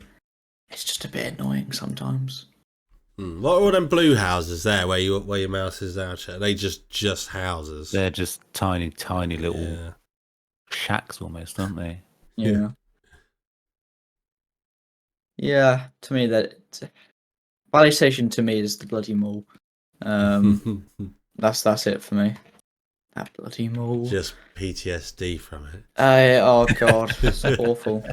it's just a bit annoying sometimes. What are all them blue houses there where your mouse is out? Are they just houses? They're just tiny little Yeah. shacks almost, aren't they? Yeah. Yeah, to me that Valley Station to me is the bloody mall. That's it for me. That bloody mall. Just PTSD from it. Oh god, it's awful.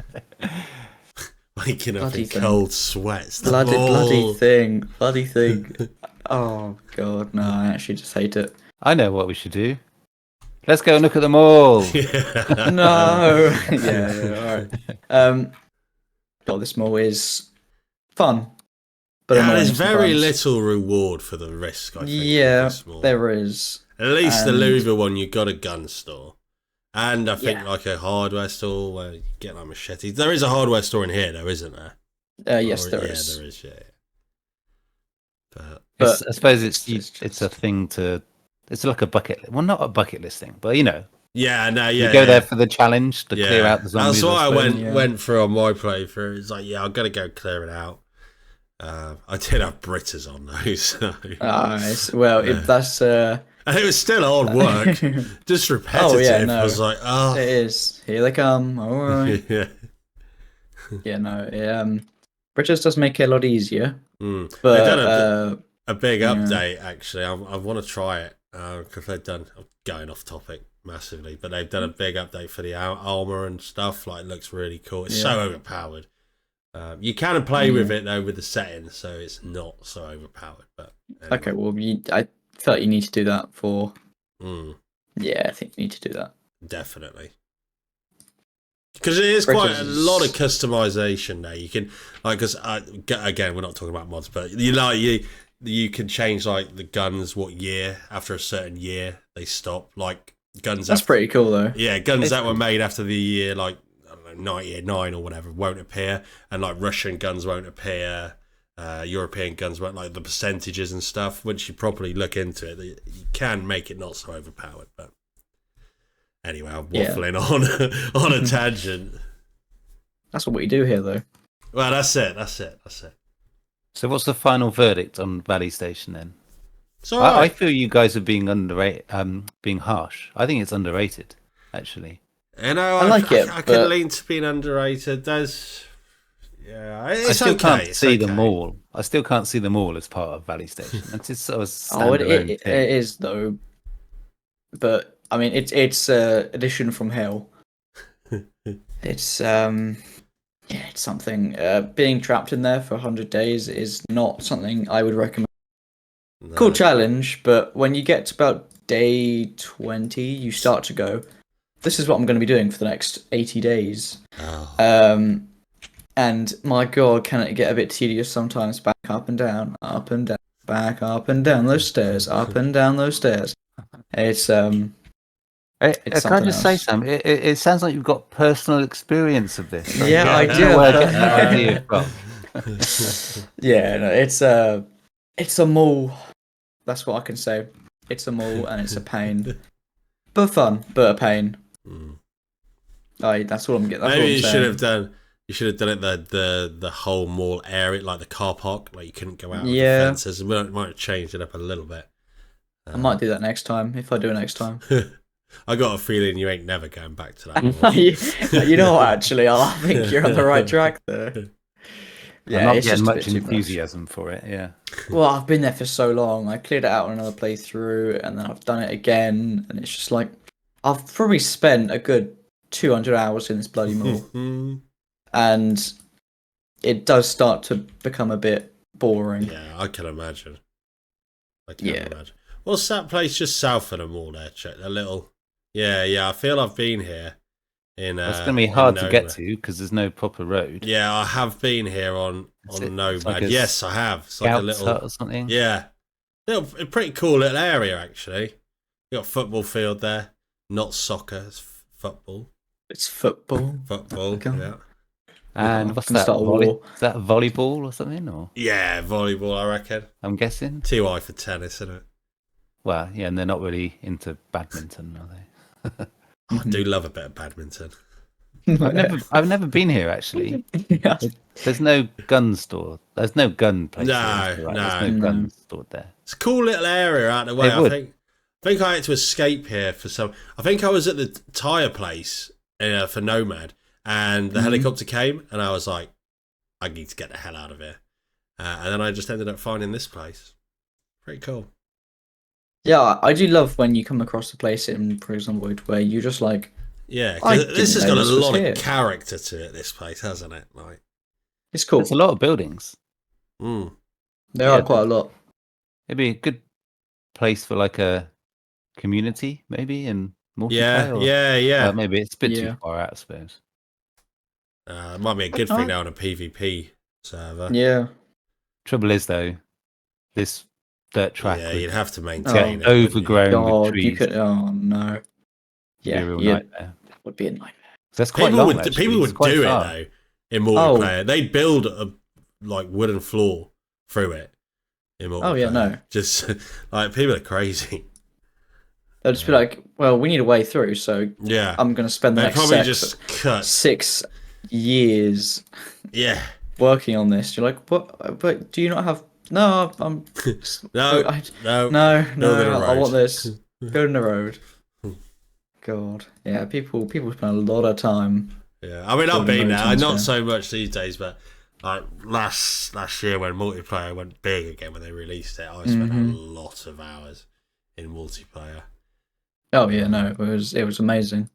Waking up Bloody in thing. cold sweats. The Bloody mall. bloody thing. Oh god, no, I actually just hate it. I know what we should do. Let's go and look at them all. No. yeah, alright. God, this mall is fun. But Yeah, annoying there's very sometimes. little reward for the risk, I think. Yeah, with this mall. there is. At least the and- Louisville one, you got a gun store. And I think Yeah. like a hardware store where you get like machetes. There is a hardware store in here though, isn't there? Yes, Or- there yeah, is. there is, yeah. But But I suppose it's just- a thing to. It's like a bucket. Well, not a bucket list thing, but yeah, no, you yeah. go yeah. there for the challenge to clear out the zombies. That's why I suppose. went through on my playthrough. It's like, yeah, I've got to go clear it out. I did have Britters on those, so. Well, if that's and it was still hard work, just repetitive. no. I was like, oh, it is. Here they come. All right. yeah. Yeah, no. British does make it a lot easier, Mm. but They've done a big yeah. update actually. I want to try it because they've done. I'm going off topic massively, but they've done a big update for the armor and stuff. Like, it looks really cool. It's so overpowered. You can play with it though with the settings, so it's not so overpowered. But anyway. okay. Well, I felt you need to do that for. Mm, Yeah, I think you need to do that. definitely. Because it is quite a British lot of is- customization there. You can because again, we're not talking about mods, but you can change like the guns what year after a certain year they stop. Like guns That's after, pretty cool, though. yeah, guns It's that were cool. made after the year like I don't know 99 or whatever won't appear, and like Russian guns won't appear. European guns won't, like the percentages and stuff. Once you properly look into it, you can make it not so overpowered. But anyway, I'm waffling on a tangent. That's what we do here, though. Well, that's it. So, what's the final verdict on Valley Station then? So I feel you guys are being underrated, being harsh. I think it's underrated, actually. You know, I like it. I could lean to being underrated. It's I still okay. can't see them all. I still can't see them all as part of Valley Station. It's just sort of it is though. But I mean, it's edition from hell. It's it's something. Being trapped in there for 100 days is not something I would recommend. No. Cool challenge, but when you get to about day 20, you start to go, this is what I'm going to be doing for the next 80 days. Oh. And my God, can it get a bit tedious sometimes? Back up and down, back up and down those stairs, up and down those stairs. It's can I just say something? It sounds like you've got personal experience of this. Right? Yeah, I do. Where I get that idea from. Yeah, no, it's a mall. That's what I can say. It's a mall and it's a pain, but fun, but a pain. That's all I'm getting. Maybe you should have done. You should have done it the whole mall area, like the car park, like you couldn't go out. Yeah, the fences. We might have changed it up a little bit. I might do that next time if I do it next time. I got a feeling you ain't never going back to that. You know what? Actually, I think you're on the right track there. Yeah, I'm not getting much enthusiasm for it. Yeah. Well, I've been there for so long. I cleared it out on another playthrough, and then I've done it again, and it's just like I've probably spent a good 200 hours in this bloody mall. And it does start to become a bit boring. Yeah, I can imagine. Imagine. What's that place just south of the mall there? Check a little. Yeah. I feel I've been here. It's going to be hard to get to because there's no proper road. Yeah, I have been here on Nomad. Like yes, I have. It's like a little hut or something. Yeah, a pretty cool little area actually. You got a football field there. Not soccer, it's football. It's football. Football. Yeah. And what's that? Is that volleyball or something? Or yeah, volleyball. I reckon. I'm guessing. 2i for tennis, isn't it? Well, yeah, and they're not really into badminton, are they? I do love a bit of badminton. I've never been here actually. Yeah. There's no gun store. There's no gun place. No. There's no guns stored there. It's a cool little area out of the way. I think I had to escape here for some. I think I was at the tyre place for Nomad. And the helicopter came, and I was like, I need to get the hell out of here. And then I just ended up finding this place. Pretty cool. Yeah, I do love when you come across a place in Project Zomboid where you're just like... Yeah, because this has got a lot of character to it, this place, hasn't it? Like, it's cool. There's a lot of buildings. There are quite a lot. It'd be a good place for like a community, maybe, in multiplayer. Yeah. Maybe it's a bit too far out, I suppose. It might be a good thing now on a PvP server. Yeah. Trouble is, though, this dirt track. Yeah, you'd have to maintain it. Overgrown with trees. You could. Oh no. Yeah, nightmare. That would be a nightmare. That's quite long. People would do it though in multiplayer. They'd build a wooden floor through it in multiplayer. Oh yeah, no. Just like people are crazy. They'll just be like, "Well, we need a way through, so yeah, I'm going to spend the next 6 years, working on this." You're like, "What? But do you not have?" No, I'm. No, I want this. Building a road. God, yeah, people spend a lot of time. Yeah, I mean, I've been there. Not so much these days, but like last year when multiplayer went big again when they released it, I spent a lot of hours in multiplayer. Oh yeah, no, it was amazing.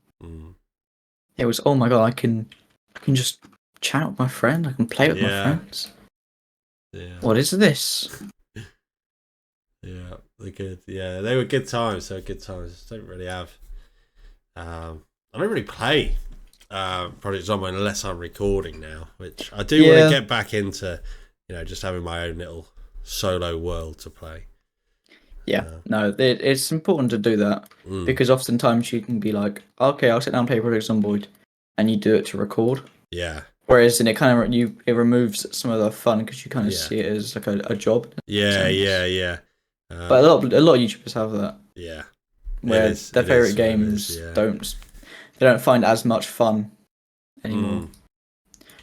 It was, oh my God, I can just chat with my friend. I can play with my friends. Yeah. What is this? Yeah, they're good. Yeah, they were good times. They were good times. Don't really have. I don't really play Project Zomboid unless I'm recording now, which I do want to get back into. Just having my own little solo world to play. Yeah, no, it's important to do that because oftentimes you can be like, okay, I'll sit down and play Project Zomboid, and you do it to record. Yeah. Whereas in it kind of it removes some of the fun because you kind of see it as like a job. Yeah. But a lot of YouTubers have that. Yeah. Where their favorite games don't find as much fun anymore.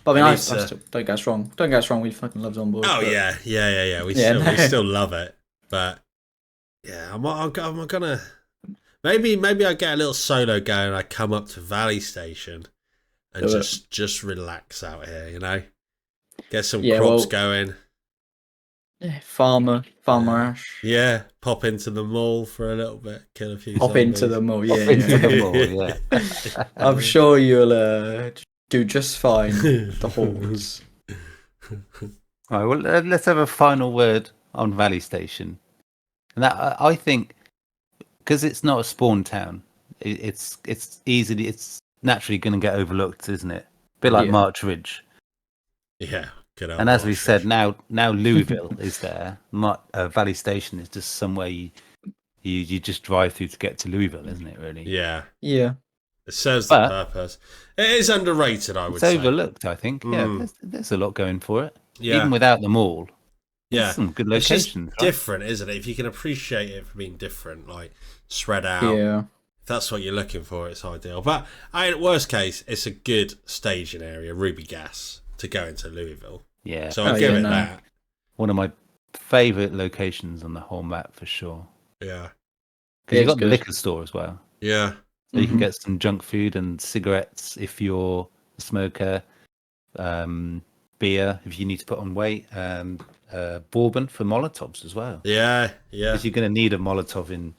But I mean, I still, don't get us wrong. We fucking love Zomboid. Oh yeah. We still love it. But yeah, I'm gonna Maybe I get a little solo going. I come up to Valley Station and just relax out here. You know, get some crops going. Yeah, farmer Ash. Yeah, pop into the mall for a little bit, kill a few. Pop zombies. into the mall. Yeah, Into the mall. Yeah. I'm sure you'll do just fine. The hordes. All right. Well, let's have a final word on Valley Station, and that I think because it's not a spawn town, it's naturally going to get overlooked, isn't it? A bit like March Ridge. Yeah. And as we said, now Louisville is there. Valley Station is just somewhere you just drive through to get to Louisville, isn't it? Really? Yeah. Yeah. It serves the purpose. It is underrated, I would say. It's overlooked, I think. Yeah, there's a lot going for it. Yeah. Even without the mall. Yeah. Some good locations. It's just different, isn't it? If you can appreciate it for being different, like spread out. Yeah. If that's what you're looking for, it's ideal. But worst case, it's a good staging area, Ruby Gas, to go into Louisville. Yeah. So I'll give it that. One of my favourite locations on the whole map for sure. Yeah. Because you've got the liquor store as well. Yeah. So you can get some junk food and cigarettes if you're a smoker, beer if you need to put on weight, bourbon for Molotovs as well. Yeah. Because you're going to need a Molotov in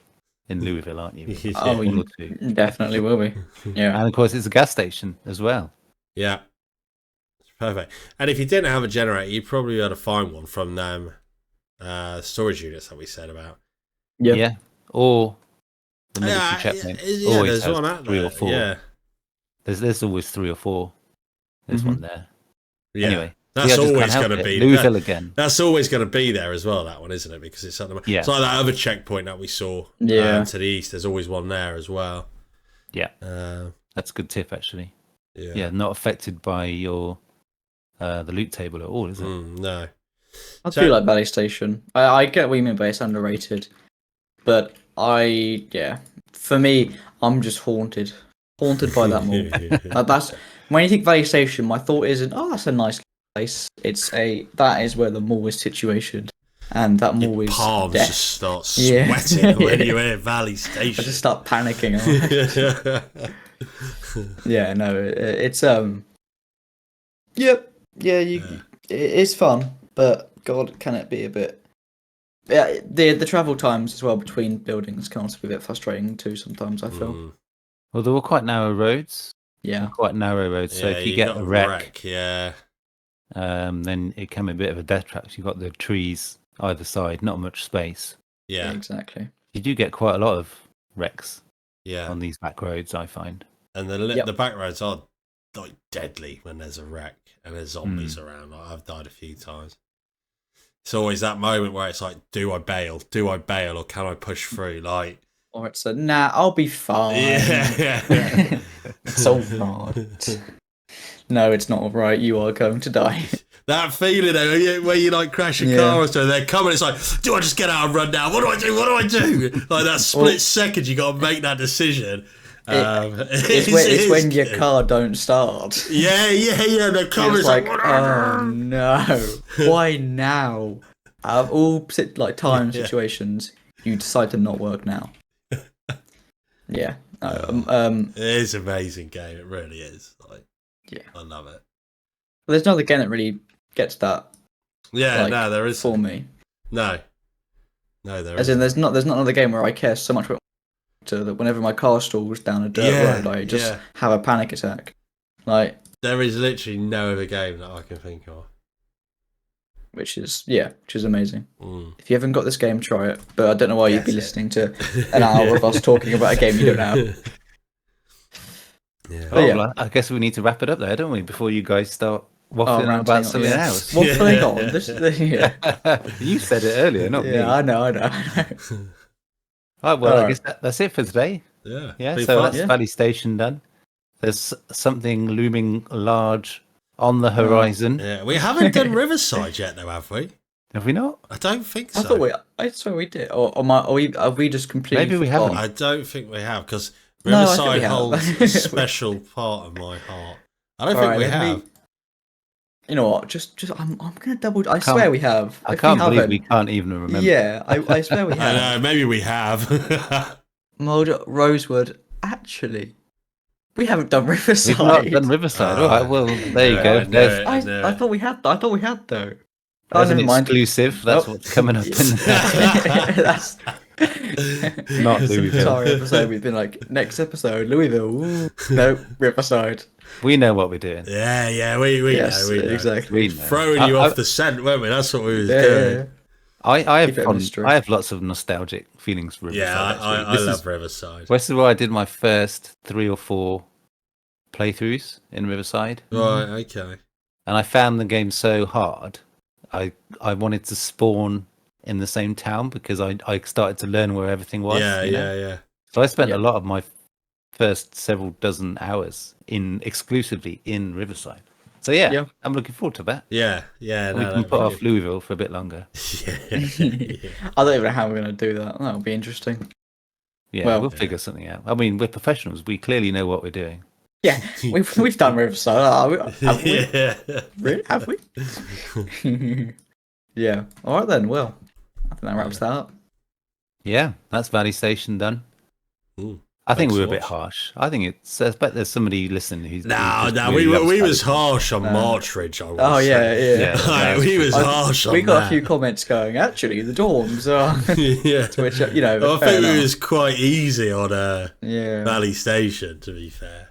Louisville, aren't you? Oh, you definitely will be. Yeah. And of course, it's a gas station as well. Yeah. Perfect. And if you didn't have a generator, you'd probably be able to find one from them storage units that we said about. Yeah. Or the military checkpoint. There's one out there. 3 or 4. Yeah. There's always 3 or 4. There's one there. Yeah. Anyway. That's always going to be Louisville again. That's always going to be there as well, that one, isn't it? Because it's something. Yeah. It's like that other checkpoint that we saw to the east. There's always one there as well. Yeah. That's a good tip, actually. Yeah. Not affected by your the loot table at all, is it? No. I do like Valley Station. I get what you mean by it's underrated, but for me, I'm just haunted by that mall. That's when you think Valley Station, my thought isn't, that's a nice place. That is where the mall is situated, and that mall is palms death. just start sweating when you hear Valley Station. I just start panicking. Yeah, no, it's it's fun, but God, can it be a bit? Yeah, the travel times as well between buildings can also be a bit frustrating too. Sometimes I feel. Well, there were quite narrow roads. Yeah, quite narrow roads. So if you get a wreck, then it can be a bit of a death trap. You've got the trees either side, not much space. Yeah, exactly. You do get quite a lot of wrecks. Yeah, on these back roads, I find. And the back roads are like deadly when there's a wreck and there's zombies around. Like, I've died a few times. It's always that moment where it's like, do I bail? Or can I push through? Like, or it's a nah, I'll be fine. Yeah. It's all right. No, it's not all right. You are going to die. That feeling though, where you like crash a car or so, they're coming. It's like, do I just get out and run now? What do I do? Like that split second, you got to make that decision. It's when your car don't start. Yeah. The car is like, oh no, why now? Out of all situations, you decide to not work now. Yeah, it is an amazing game. It really is. Like, I love it. There's another game that really gets that. Yeah, no, there is for me. No, there. As in, there's not another game where I care so much about that whenever my car stalls down a dirt road, I just have a panic attack. Like, there is literally no other game that I can think of. Which is amazing. If you haven't got this game, try it. But I don't know why you'd be listening to an hour of us talking about a game you don't have. Yeah. Well, I guess we need to wrap it up there, don't we? Before you guys start waffling on about something else. Waffling on. You said it earlier, not me. I know. Right, well, I guess that's it for today. Yeah. So that's Valley Station done. There's something looming large on the horizon. Yeah, we haven't done Riverside yet, though, have we? Have we not? I don't think so. I swear we did. Or have we just completely? Maybe we haven't. I don't think we have because Riverside holds a special part of my heart. I don't think we have. You know what? Just I'm gonna double. I swear we have. I can't believe we can't even remember. Yeah, I swear we have. I know. Maybe we have. Mulder, Rosewood. Actually, we haven't done Riverside. We've not done Riverside. All right, well, there you go. I thought we had. I thought we had though. There's an never mind. exclusive. That's Nope. what's coming up in the That's Not Louisville. Sorry, episode. We've been like next episode Louisville. Ooh. No, Riverside. We know what we're doing. Yeah, we Yes, know. exactly. We know. Throwing you off the scent, weren't we? That's what we was doing. Yeah. I Keep it a have mystery. I have lots of nostalgic feelings for Riverside. Yeah, actually. I love Riverside. This is where I did my first 3 or 4 playthroughs in Riverside, Right, okay. and I found the game so hard. I wanted to spawn in the same town because I started to learn where everything was. Yeah. So I spent Yeah. a lot of my first several dozen hours exclusively in Riverside. So yeah, I'm looking forward to that. Yeah. We No, can put off Louisville for a bit longer. Yeah. I don't even know how we're going to do that. That'll be interesting. Yeah, Well- we'll figure something out. I mean, we're professionals. We clearly know what we're doing. Yeah, we've done Riverside. Have we? Yeah. Really? Have we? Yeah. All right then. Well, I think that wraps that up. Yeah, that's Valley Station done. Ooh, I think thanks we were a for bit watching. harsh. I think it's. I bet there's somebody listening who's. No, who's just we really was upset. harsh on Marchridge. I Oh was yeah, saying. yeah. Yeah. We was harsh on We got that. a few comments going. Actually, the dorms are. Yeah. Which you know. I fair think we enough. was quite easy on Yeah. Valley Station, to be fair.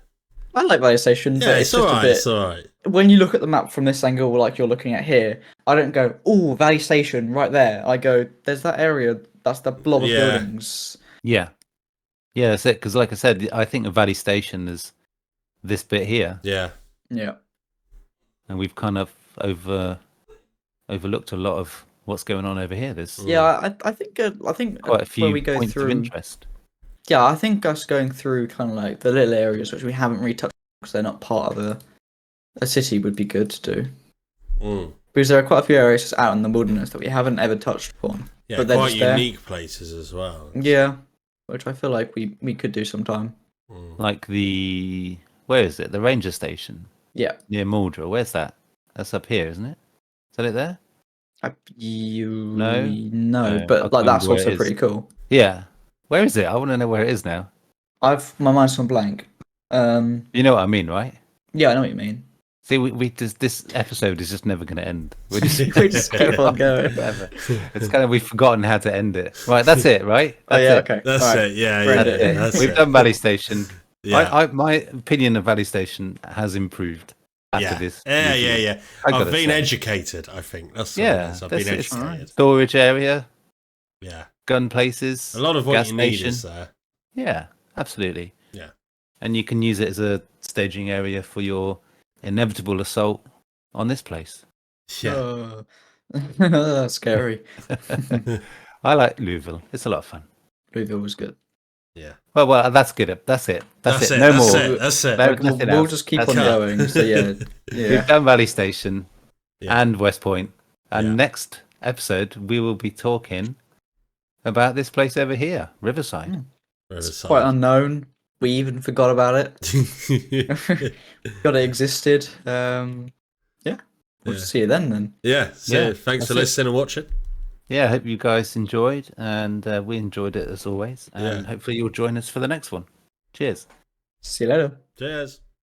I like Valley Station, Yeah, but it's it's just alright. a bit. It's alright. When you look at the map from this angle, like you're looking at here, I don't go, "Oh, Valley Station, right there." I go, "There's that area. That's the blob of Yeah. buildings." Yeah, that's it. Because, like I said, I think of Valley Station as this bit here, Yeah. Yeah. and we've kind of overlooked a lot of what's going on over here. There's Yeah, I think quite a few when we go points through, of interest. yeah, I think us going through kind of like the little areas which we haven't really touched because they're not part of a city would be good to do. Mm. Because there are quite a few areas just out in the wilderness that we haven't ever touched upon. Yeah, But they're quite just there. unique places as well. Yeah, which I feel like we could do sometime. Mm. Like where is it? The ranger station Yeah. near Muldra. Where's that? That's up here, isn't it? Is that it there? No, No, I but can't like that's remember where it also is. pretty cool. Yeah. Where is it? I want to know where it is now. My mind's gone blank. You know what I mean, right? Yeah, I know what you mean. See, we just, this episode is just never going to end. We're just, We just keep on going. forever. It's kind of we've forgotten how to end it. Right, that's it, right? Oh That's yeah, it. okay. That's All right. it. Yeah, Right, yeah. yeah. That's We've it. done Valley Station. Yeah. My opinion of Valley Station has improved after yeah. this. Yeah, review. yeah. I I've gotta been say. educated, I think. That's what Yeah, it is. I've that's been it. educated. Storage area, Yeah. gun places, A lot of what gas you need station. is there. Yeah, absolutely. Yeah. And you can use it as a staging area for your inevitable assault on this place. Yeah. That's scary. I like Louisville. It's a lot of fun. Louisville was good. Yeah. Well, that's good. That's it. That's it. it. No That's more. it. That's it. No- We'll nothing else. just keep That's on it. going. So yeah, yeah. We've done Valley Station Yeah. and West Point, and Yeah. next episode we will be talking about this place over here, Riverside. Riverside. Quite unknown. We even forgot about it. Forgot it existed. Yeah. We'll Yeah. see you then. Yeah. So Yeah, thanks that's for it. listening and watching. Yeah, I hope you guys enjoyed, and we enjoyed it as always. And Yeah. hopefully you'll join us for the next one. Cheers. See you later. Cheers.